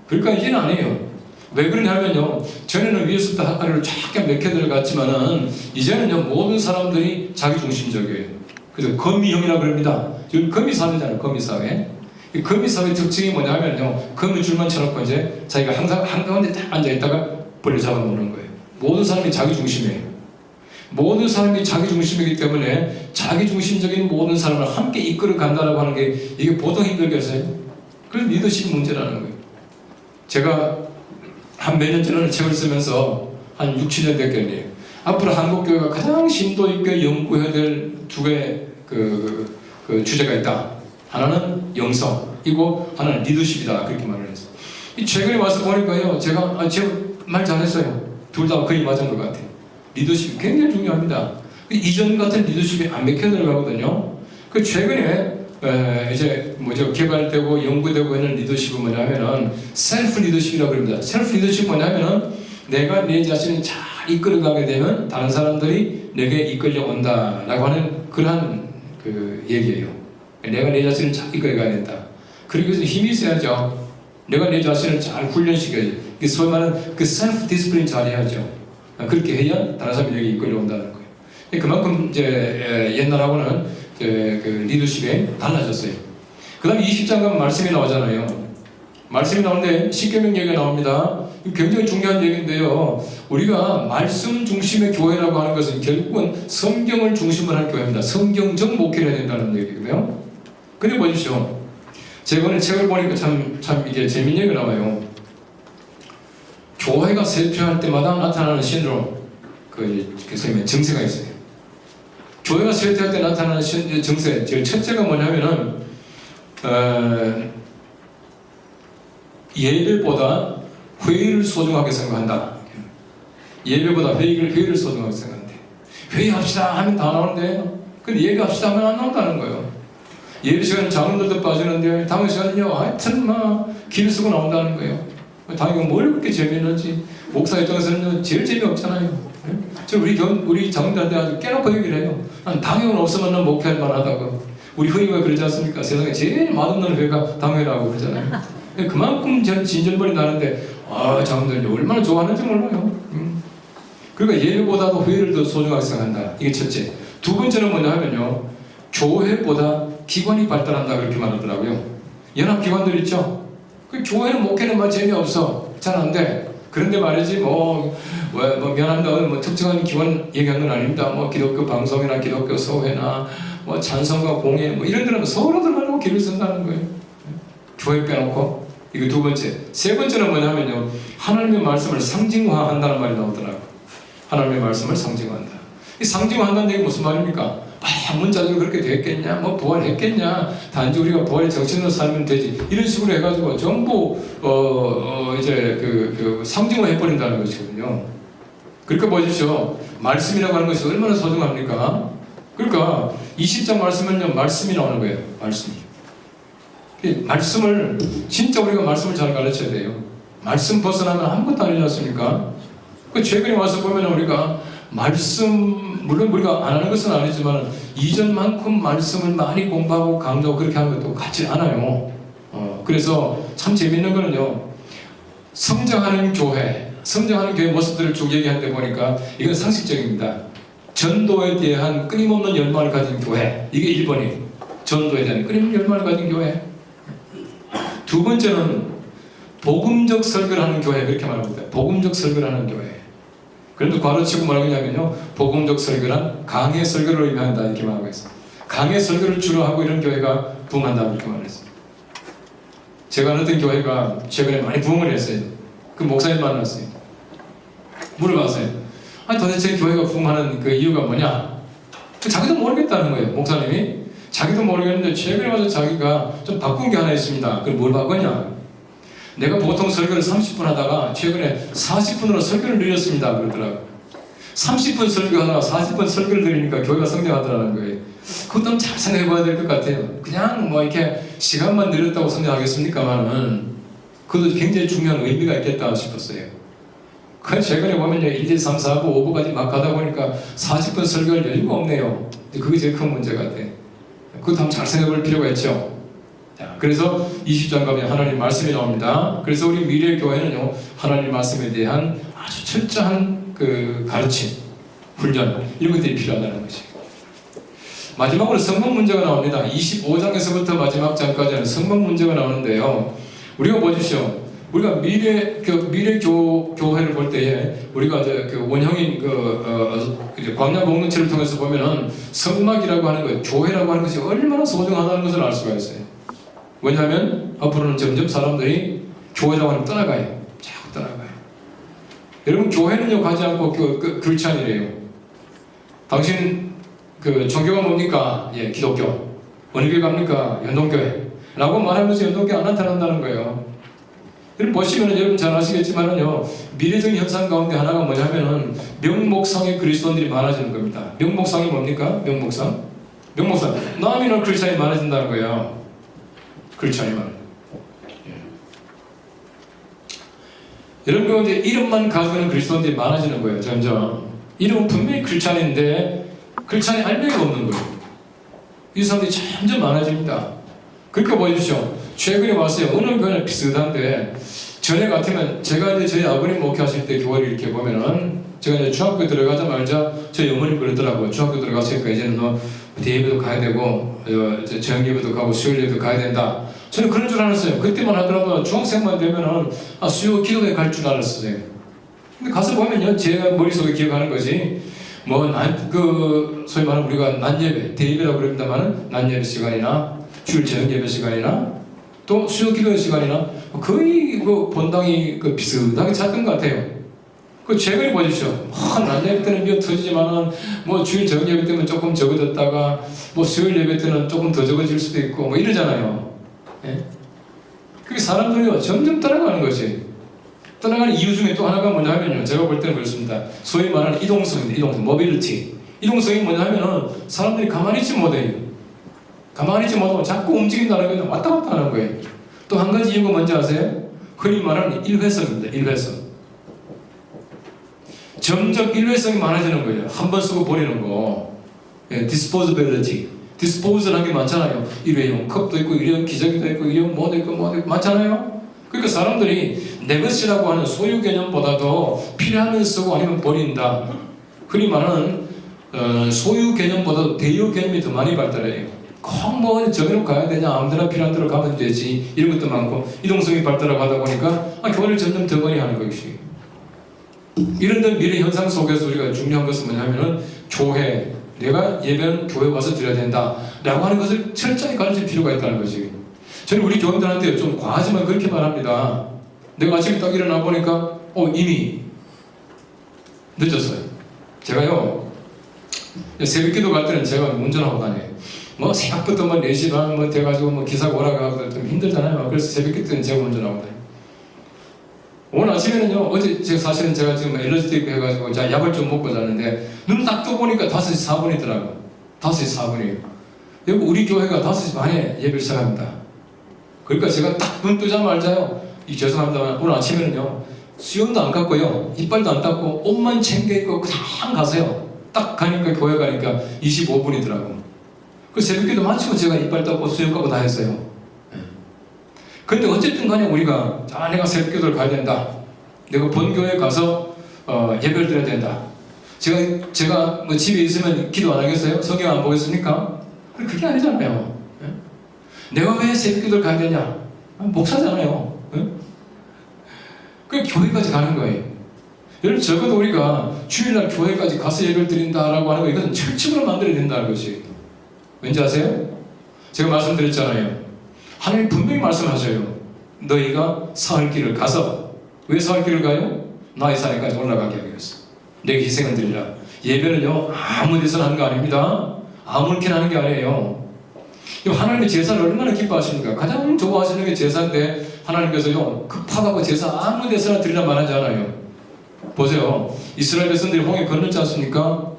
그러니까 이제는 아니에요. 왜 그러냐면요. 전에는 위에서부터 아래로 쫙 맥혀 들어갔지만은 이제는요 모든 사람들이 자기 중심적이에요. 그래서 거미형이라고 그럽니다. 지금 거미사회잖아요. 거미사회. 이 거미사회 특징이 뭐냐면요. 거미줄만 쳐놓고 이제 자기가 항상 한가운데 딱 앉아있다가 벌려 잡아먹는 거예요. 모든 사람이 자기 중심이에요. 모든 사람이 자기 중심이기 때문에 자기 중심적인 모든 사람을 함께 이끌어 간다라고 하는 게 이게 보통 힘들겠어요? 그래서 리더십 문제라는 거예요. 제가 한 몇 년 전에 책을 쓰면서 한 6, 7년 됐겠네요. 앞으로 한국교회가 가장 심도 있게 연구해야 될 두 개의 그 주제가 있다. 하나는 영성이고 하나는 리더십이다. 그렇게 말을 했어요. 이 최근에 와서 보니까요. 제가 말 잘했어요. 둘 다 거의 맞은 것 같아요. 리더십이 굉장히 중요합니다. 이전 같은 리더십이 안 맥혀 들어가거든요. 그 최근에 이제 개발되고 연구되고 있는 리더십은 뭐냐면은 셀프 리더십이라고 합니다. 셀프 리더십이 뭐냐면은 내가 내 자신을 잘 이끌어가게 되면 다른 사람들이 내게 이끌려 온다라고 하는 그러한 그 얘기예요. 내가 내 자신을 잘 이끌어가야 된다. 그리고 힘이 있어야죠. 내가 내 자신을 잘 훈련시켜야죠. 소위 말하는 그 셀프 디스플레인 잘 해야죠. 그렇게 해야 다른 사람이 내게 이끌려 온다는 거예요. 그만큼 이제 옛날하고는 그 리더십이 달라졌어요. 그 다음에 20장 가면 말씀이 나오잖아요. 말씀이 나오는데 십계명 얘기가 나옵니다. 굉장히 중요한 얘기인데요. 우리가 말씀 중심의 교회라고 하는 것은 결국은 성경을 중심으로 한 교회입니다. 성경적 목회를 해야 된다는 얘기거든요. 근데 보십시오. 제가 오늘 책을 보니까 참 이게 재밌는 얘기가 나와요. 교회가 쇠퇴할 때마다 나타나는 신드롬, 증세가 있어요. 교회가 쇠퇴할 때 나타나는 증세, 첫째가 뭐냐면은 예배보다 회의를 소중하게 생각한다. 예배보다 회의를 소중하게 생각한대. 회의합시다 하면 다 나오는데, 근데 예배합시다 하면 안 나온다는 거예요. 예배 시간 장로들도 빠지는데 다음 시간은요 하여튼 길 쓰고 나온다는 거예요. 당연히 뭘 그렇게 재미있는지 목사 입장에서는 제일 재미없잖아요. 저 우리 장로들한테 아주 깨놓고 얘기를 해요. 당연은 없으면 목회할 만하다고. 우리 회의가 그러지 않습니까? 세상에 제일 맛없는 회의가 당회라고 그러잖아요. 그만큼 저는 진절머리 나는데 장로들이 얼마나 좋아하는지 몰라요. 그러니까 예배보다도 회의를 더 소중하게 생각한다. 이게 첫째. 두 번째는 뭐냐 하면요. 교회보다 기관이 발달한다 그렇게 말하더라고요. 연합기관들 있죠? 그 교회는 목회는 재미없어. 잘 안 돼. 그런데 말이지 미안합니다. 특정한 기관 얘기한 건 아닙니다. 기독교 방송이나 기독교 소회나 찬송가 공예 이런 데는 서로들 하려고 길을 쓴다는 거예요. 교회 빼놓고. 이거 두 번째. 세 번째는 뭐냐면요. 하나님의 말씀을 상징화한다는 말이 나오더라고요. 하나님의 말씀을 상징화한다. 이 상징화한다는 얘기 무슨 말입니까? 문자적으로 그렇게 됐겠냐? 부활했겠냐? 단지 우리가 부활의 정신으로 살면 되지. 이런 식으로 해가지고 전부 이제 상징화 해버린다는 것이거든요. 그러니까 보십시오. 말씀이라고 하는 것이 얼마나 소중합니까? 그러니까 20장 말씀은요, 말씀이 나오는 거예요. 말씀을 진짜 우리가 말씀을 잘 가르쳐야 돼요. 말씀 벗어나면 아무것도 아니지 않습니까? 최근에 와서 보면 우리가 물론 우리가 안 하는 것은 아니지만 이전만큼 말씀을 많이 공부하고 강조하고 그렇게 하는 것도 같지 않아요. 그래서 참 재밌는 거는요. 성장하는 교회 모습들을 쭉 얘기하는데 보니까 이건 상식적입니다. 전도에 대한 끊임없는 열망을 가진 교회, 이게 1번이에요. 전도에 대한 끊임없는 열망을 가진 교회. 두 번째는 복음적 설교를 하는 교회, 그렇게 말합니다. 복음적 설교를 하는 교회. 그런데 괄호치고 뭐라고 하냐면요. 복음적 설교란 강의 설교를 의미한다 이렇게 말하고 있어요. 강의 설교를 주로 하고 이런 교회가 부흥한다 이렇게 말했어요. 제가 아는 교회가 최근에 많이 부흥을 했어요. 그 목사님 만났어요. 물어봤어요. 도대체 교회가 부흥하는 그 이유가 뭐냐? 자기도 모르겠다는 거예요. 목사님이 자기도 모르겠는데 최근에 와서 자기가 좀 바꾼 게 하나 있습니다. 그걸 뭘 바꾸냐? 내가 보통 설교를 30분 하다가 최근에 40분으로 설교를 늘렸습니다. 그러더라고요. 30분 설교하다가 40분 설교를 드리니까 교회가 성장하더라는 거예요. 그것도 잘 생각해 봐야 될 것 같아요. 그냥 뭐 이렇게 시간만 늘렸다고 성장하겠습니까만은 그것도 굉장히 중요한 의미가 있겠다 싶었어요. 그 최근에 보면요, 1, 2, 3, 4, 5, 5까지 막 가다 보니까 40분 설교할 여유가 없네요. 그게 제일 큰 문제 같아요. 그것도 한번 잘 생각해 볼 필요가 있죠. 자, 그래서 20장 가면 하나님 말씀이 나옵니다. 그래서 우리 미래의 교회는요, 하나님 말씀에 대한 아주 철저한 그 가르침, 훈련, 이런 것들이 필요하다는 것이. 마지막으로 성공 문제가 나옵니다. 25장에서부터 마지막 장까지는 성공 문제가 나오는데요. 우리가 보십시오. 우리가 미래 교회를 볼 때에 우리가 그 원형인 광야 공동체를 통해서 보면은 성막이라고 하는 것, 교회라고 하는 것이 얼마나 소중하다는 것을 알 수가 있어요. 왜냐하면 앞으로는 점점 사람들이 교회라고 하는 떠나가요. 자꾸 떠나가요. 여러분, 교회는요 가지 않고 그렇지 않으래요. 당신 그 종교가 뭡니까? 예, 기독교. 어느 교회 갑니까? 연동교회. 라고 말하면서 연동교회 안 나타난다는 거예요. 여러분 보시면은 여러분 잘 아시겠지만은요, 미래적인 현상 가운데 하나가 뭐냐면은 명목상의 그리스도인들이 많아지는 겁니다. 명목상이 뭡니까? 명목상. nominal 크리스찬이 많아진다는 거예요. 크리스찬이 많아. 예. 여러분 이제 이름만 가지고는 그리스도인들이 많아지는 거예요. 점점. 이름은 분명히 크리스찬인데 크리스찬이 알맹이가 없는 거예요. 이 사람들이 점점 많아집니다. 그러니까 보십시오. 최근에 왔어요. 어느 교회는 비슷한데, 전에 같으면, 제가 이제 저희 아버님 목회하실 때 교회를 이렇게 보면은, 제가 이제 중학교 들어가자마자 저희 어머님 그러더라고요. 중학교 들어갔으니까 이제는 너 대예배도 가야 되고, 저녁예배도 가고, 수요일예배도 가야 된다. 저는 그런 줄 알았어요. 그때만 하더라도 중학생만 되면은, 수요 기도회 갈 줄 알았어요. 근데 가서 보면요, 제가 머릿속에 기억하는 거지, 소위 말하는 우리가 낮예배, 대예배라고 그럽니다만은, 낮예배 시간이나, 주일 저녁 예배 시간이나 또 수요 기도의 시간이나 거의 그 본당이 비슷하게 찾던 것 같아요. 그 최근에 보십시오. 낮 예배 때는 미어 터지지만은 뭐 주일 저녁 예배 때는 조금 적어졌다가 뭐 수요일 예배 때는 조금 더 적어질 수도 있고 뭐 이러잖아요. 예? 그게 사람들이 점점 떠나가는 것이. 떠나가는 이유 중에 또 하나가 뭐냐 하면요. 제가 볼 때는 그렇습니다. 소위 말하는 이동성입니다. 이동성, 모빌리티. 이동성이 뭐냐 하면은 사람들이 가만히 있지 못해요. 가만히 있지 못하고 자꾸 움직인다는 건 왔다 갔다 하는 거예요. 또 한 가지 이유가 뭔지 아세요? 흔히 말하는 일회성입니다. 일회성. 점점 일회성이 많아지는 거예요. 한 번 쓰고 버리는 거. 예, disposability. dispose란 게 많잖아요. 일회용 컵도 있고, 일회용 기저귀도 있고, 일회용 뭐도 있고, 많잖아요. 그러니까 사람들이 내 것이라고 하는 소유 개념보다도 필요하면 쓰고 아니면 버린다. 흔히 말하는 소유 개념보다도 대유 개념이 더 많이 발달해요. 꼭 뭐 저기로 가야 되냐, 아무데나 필요한 데로 가면 되지, 이런 것도 많고, 이동성이 발달하고 하다 보니까 교회를 점점 더 많이 하는 것이. 이런 미래 현상 속에서 우리가 중요한 것은 뭐냐면은 교회, 내가 예배는 교회 와서 드려야 된다 라고 하는 것을 철저히 가르칠 필요가 있다는 것이. 저는 우리 교인들한테 좀 과하지만 그렇게 말합니다. 내가 아침에 딱 일어나 보니까 이미 늦었어요. 제가요 새벽 기도 갈 때는 제가 운전하고 다녀요. 뭐 생각부터 4시 반 돼가지고 기사가 오라가고 좀 힘들잖아요. 그래서 새벽 기도 때는 제가 운전하고 다녀요. 오늘 아침에는요, 어제 사실은 제가 지금 엘러지 있고 해가지고 약을 좀 먹고 자는데 눈 딱 떠보니까 5시 4분이더라고. 5시 4분이에요. 여기 우리 교회가 5시 반에 예배를 시작합니다. 그러니까 제가 딱 눈 뜨자마자요, 죄송합니다만 오늘 아침에는요, 수염도 안 깎고요, 이빨도 안 닦고 옷만 챙겨입고 그냥 가세요. 딱 가니까 교회 가니까 25분이더라고. 그 새벽기도 마치고 제가 이빨 닦고 수염 깎고 다 했어요. 근데 어쨌든 간에 우리가 내가 새벽기도를 가야 된다. 내가 본교회에 가서 예배를 드려야 된다. 제가 뭐 집에 있으면 기도 안 하겠어요? 성경 안 보겠습니까? 그게 아니잖아요. 내가 왜 새벽기도를 가야 되냐? 목사잖아요. 그 교회까지 가는 거예요. 여러분 적어도 우리가 주일날 교회까지 가서 예배를 드린다라고 하는 거 이것은 철칙으로 만들어야 된다는 것이. 왠지 아세요? 제가 말씀드렸잖아요. 하나님 분명히 말씀하셔요. 너희가 사흘 길을 가서, 왜 사흘 길을 가요? 나의 산에까지 올라가게 하기 위해서. 내게 희생을 드리라. 예배는요 아무 데서나 하는 거 아닙니다. 아무렇게나 하는 게 아니에요. 하나님의 제사를 얼마나 기뻐하십니까? 가장 좋아하시는 게 제사인데 하나님께서요 급하다고 제사 아무 데서나 드리라 말하지 않아요. 보세요. 이스라엘 백성들이 홍해 건넜지 않습니까?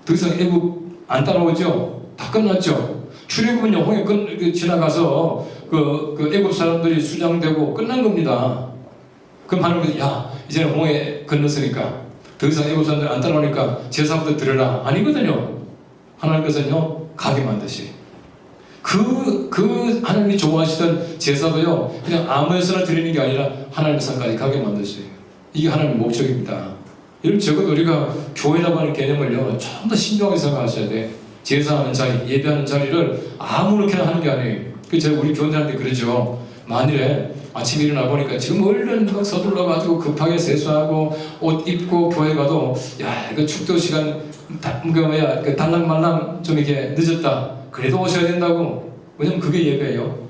더 이상 애굽 안 따라오죠? 다 끝났죠? 출애굽은요 홍해 지나가서 그 애굽 사람들이 수장되고 끝난 겁니다. 그럼 하나님께서 야 이제는 홍해 건넜으니까 더 이상 애굽 사람들 안 따라오니까 제사부터 드려라. 아니거든요. 하나님께서는요 가게 만드시. 그 하나님이 좋아하시던 제사도요 그냥 아무에서나 드리는 게 아니라 하나님 상까지 가게 만드세요. 이게 하나님의 목적입니다. 여러분 적어도 우리가 교회라고 하는 개념을요 좀 더 신중하게 생각하셔야 돼. 제사하는 자리, 예배하는 자리를 아무렇게나 하는 게 아니에요. 그 제가 우리 교원들한테 그러죠. 만일에 아침에 일어나 보니까 지금 얼른 서둘러가지고 급하게 세수하고 옷 입고 교회 가도 야 이거 축도 시간 달랑말랑 좀 이렇게 늦었다. 그래도 오셔야 된다고. 왜냐면 그게 예배예요.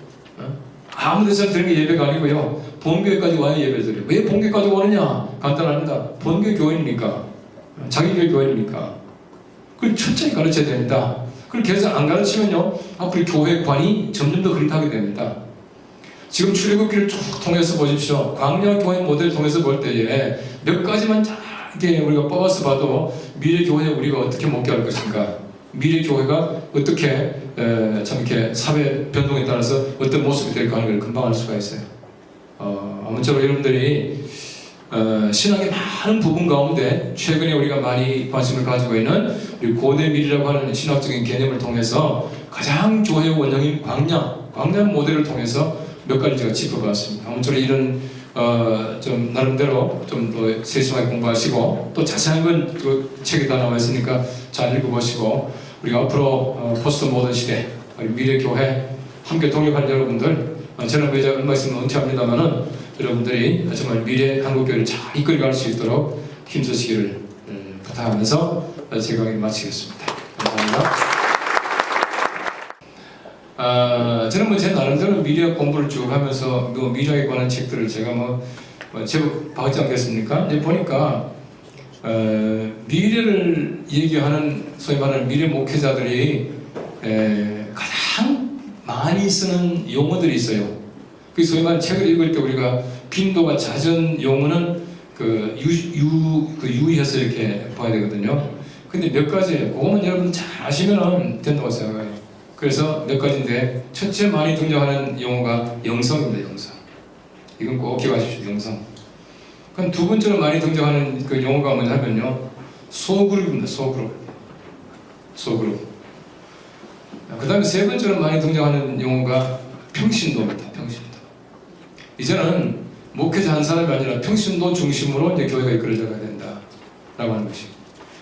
아무 데서나 드리는 게 예배가 아니고요. 본교회까지 와야 예배를 드려요. 왜 본교회까지 오느냐? 간단합니다. 본교회 교회니까. 자기 교회 교회니까. 그걸 철저히 가르쳐야 됩니다. 그렇게 해서 안 가르치면요 앞으로 교회관이 점점 더 흐릿하게 됩니다. 지금 출애굽기를 쭉 통해서 보십시오. 광야 교회 모델을 통해서 볼 때에 몇 가지만 짧게 우리가 뽑아서 봐도 미래 교회에 우리가 어떻게 목회할 것인가, 미래 교회가 어떻게 참 이렇게 사회 변동에 따라서 어떤 모습이 될까 하는 걸 금방 알 수가 있어요. 아무쪼록 여러분들이 신앙의 많은 부분 가운데 최근에 우리가 많이 관심을 가지고 있는 우리 고대 미래라고 하는 신학적인 개념을 통해서 가장 교회의 원형인 광야 모델을 통해서 몇 가지 제가 짚어봤습니다. 아무쪼록 이런 좀 나름대로 좀 더 세심하게 공부하시고 또 자세한 건 그 책에 다 나와 있으니까 잘 읽어보시고 우리가 앞으로 포스트 모던 시대 우리 미래 교회 함께 동역할 여러분들 저는 이제 얼마 있으면 은퇴합니다만은 여러분들이 정말 미래 한국교회를 잘 이끌어갈 수 있도록 힘쓰시기를 부탁하면서 제 강의 마치겠습니다. 감사합니다. 저는 제 나름대로 미래학 공부를 쭉 하면서 미래에 관한 책들을 제가 제법 봐왔지 않겠습니까? 이제 보니까 미래를 얘기하는 소위 말하는 미래 목회자들이 가장 많이 쓰는 용어들이 있어요. 그 소위 말하는 책을 읽을 때 우리가 빈도가 잦은 용어는 유의해서 이렇게 봐야 되거든요. 근데 몇 가지예요. 그거만 여러분 잘 아시면 된다고 생각해요. 그래서 몇 가지인데 첫째 많이 등장하는 용어가 영성입니다. 영성. 이건 꼭 기억하십시오. 영성. 그럼 두 번째로 많이 등장하는 그 용어가 뭐냐면요. 소그룹입니다. 소그룹. 그 다음에 세 번째로 많이 등장하는 용어가 평신도입니다. 평신도. 이제는 목회자 한 사람이 아니라 평신도 중심으로 이제 교회가 이끌어져야 된다라고 하는 것이.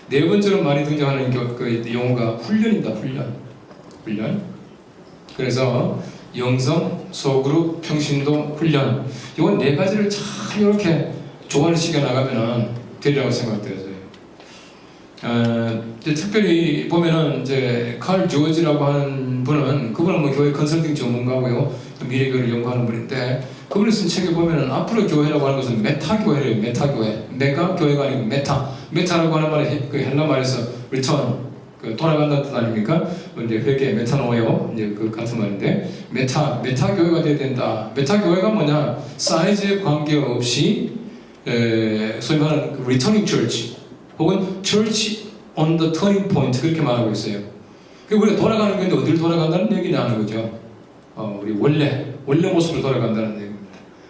네 번째로 많이 등장하는 그 용어가 훈련입니다. 훈련. 그래서 영성, 소그룹, 평신도, 훈련. 이건 네 가지를 참 이렇게 조화를 시켜 나가면은 되리라고 생각되어져요. 특별히 보면은 이제 칼 조지라고 하는 분은 그분은 교회 컨설팅 전문가고요. 미래교회를 연구하는 분인데 그분이 쓴 책에 보면은 앞으로 교회라고 하는 것은 메타교회래요. 메타교회. 메가 교회가 아니고 메타라고 하는 말이 그 헬라 말에서 return 돌아간다는 뜻 아닙니까? 이제 회개 메타노예요. 이제 그 같은 말인데 메타 교회가 돼야 된다. 메타 교회가 뭐냐? 사이즈에 관계없이 소위 말하는 returning church 혹은 church on the turning point 그렇게 말하고 있어요. 그 우리가 돌아가는 건데 어디를 돌아간다는 얘기냐는 거죠. 우리 원래 모습으로 돌아간다는 얘기입니다.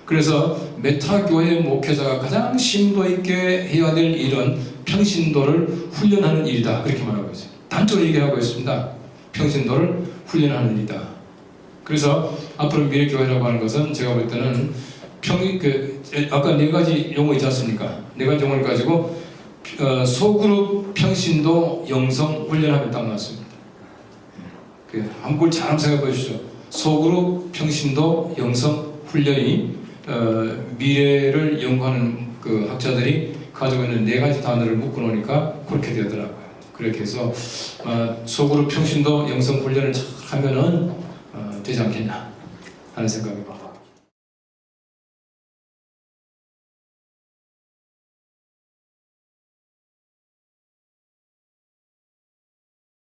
그래서 메타 교회 목회자가 가장 심도 있게 해야 될 일은 평신도를 훈련하는 일이다. 그렇게 말하고 있어요. 단적으로 얘기하고 있습니다. 평신도를 훈련하는 일이다. 그래서 앞으로 미래교회라고 하는 것은 제가 볼 때는 아까 네 가지 용어 있지 않습니까? 네 가지 용어를 가지고 소그룹, 평신도, 영성 훈련하면 딱 맞습니다. 한번 잘 생각해 보십시오. 소그룹, 평신도, 영성 훈련이 미래를 연구하는 그 학자들이 가지고 있는 네 가지 단어를 묶어 놓으니까 그렇게 되더라고요. 그렇게 해서 소그룹, 평신도, 영성 훈련을 잘 하면은 되지 않겠냐 하는 생각입니다.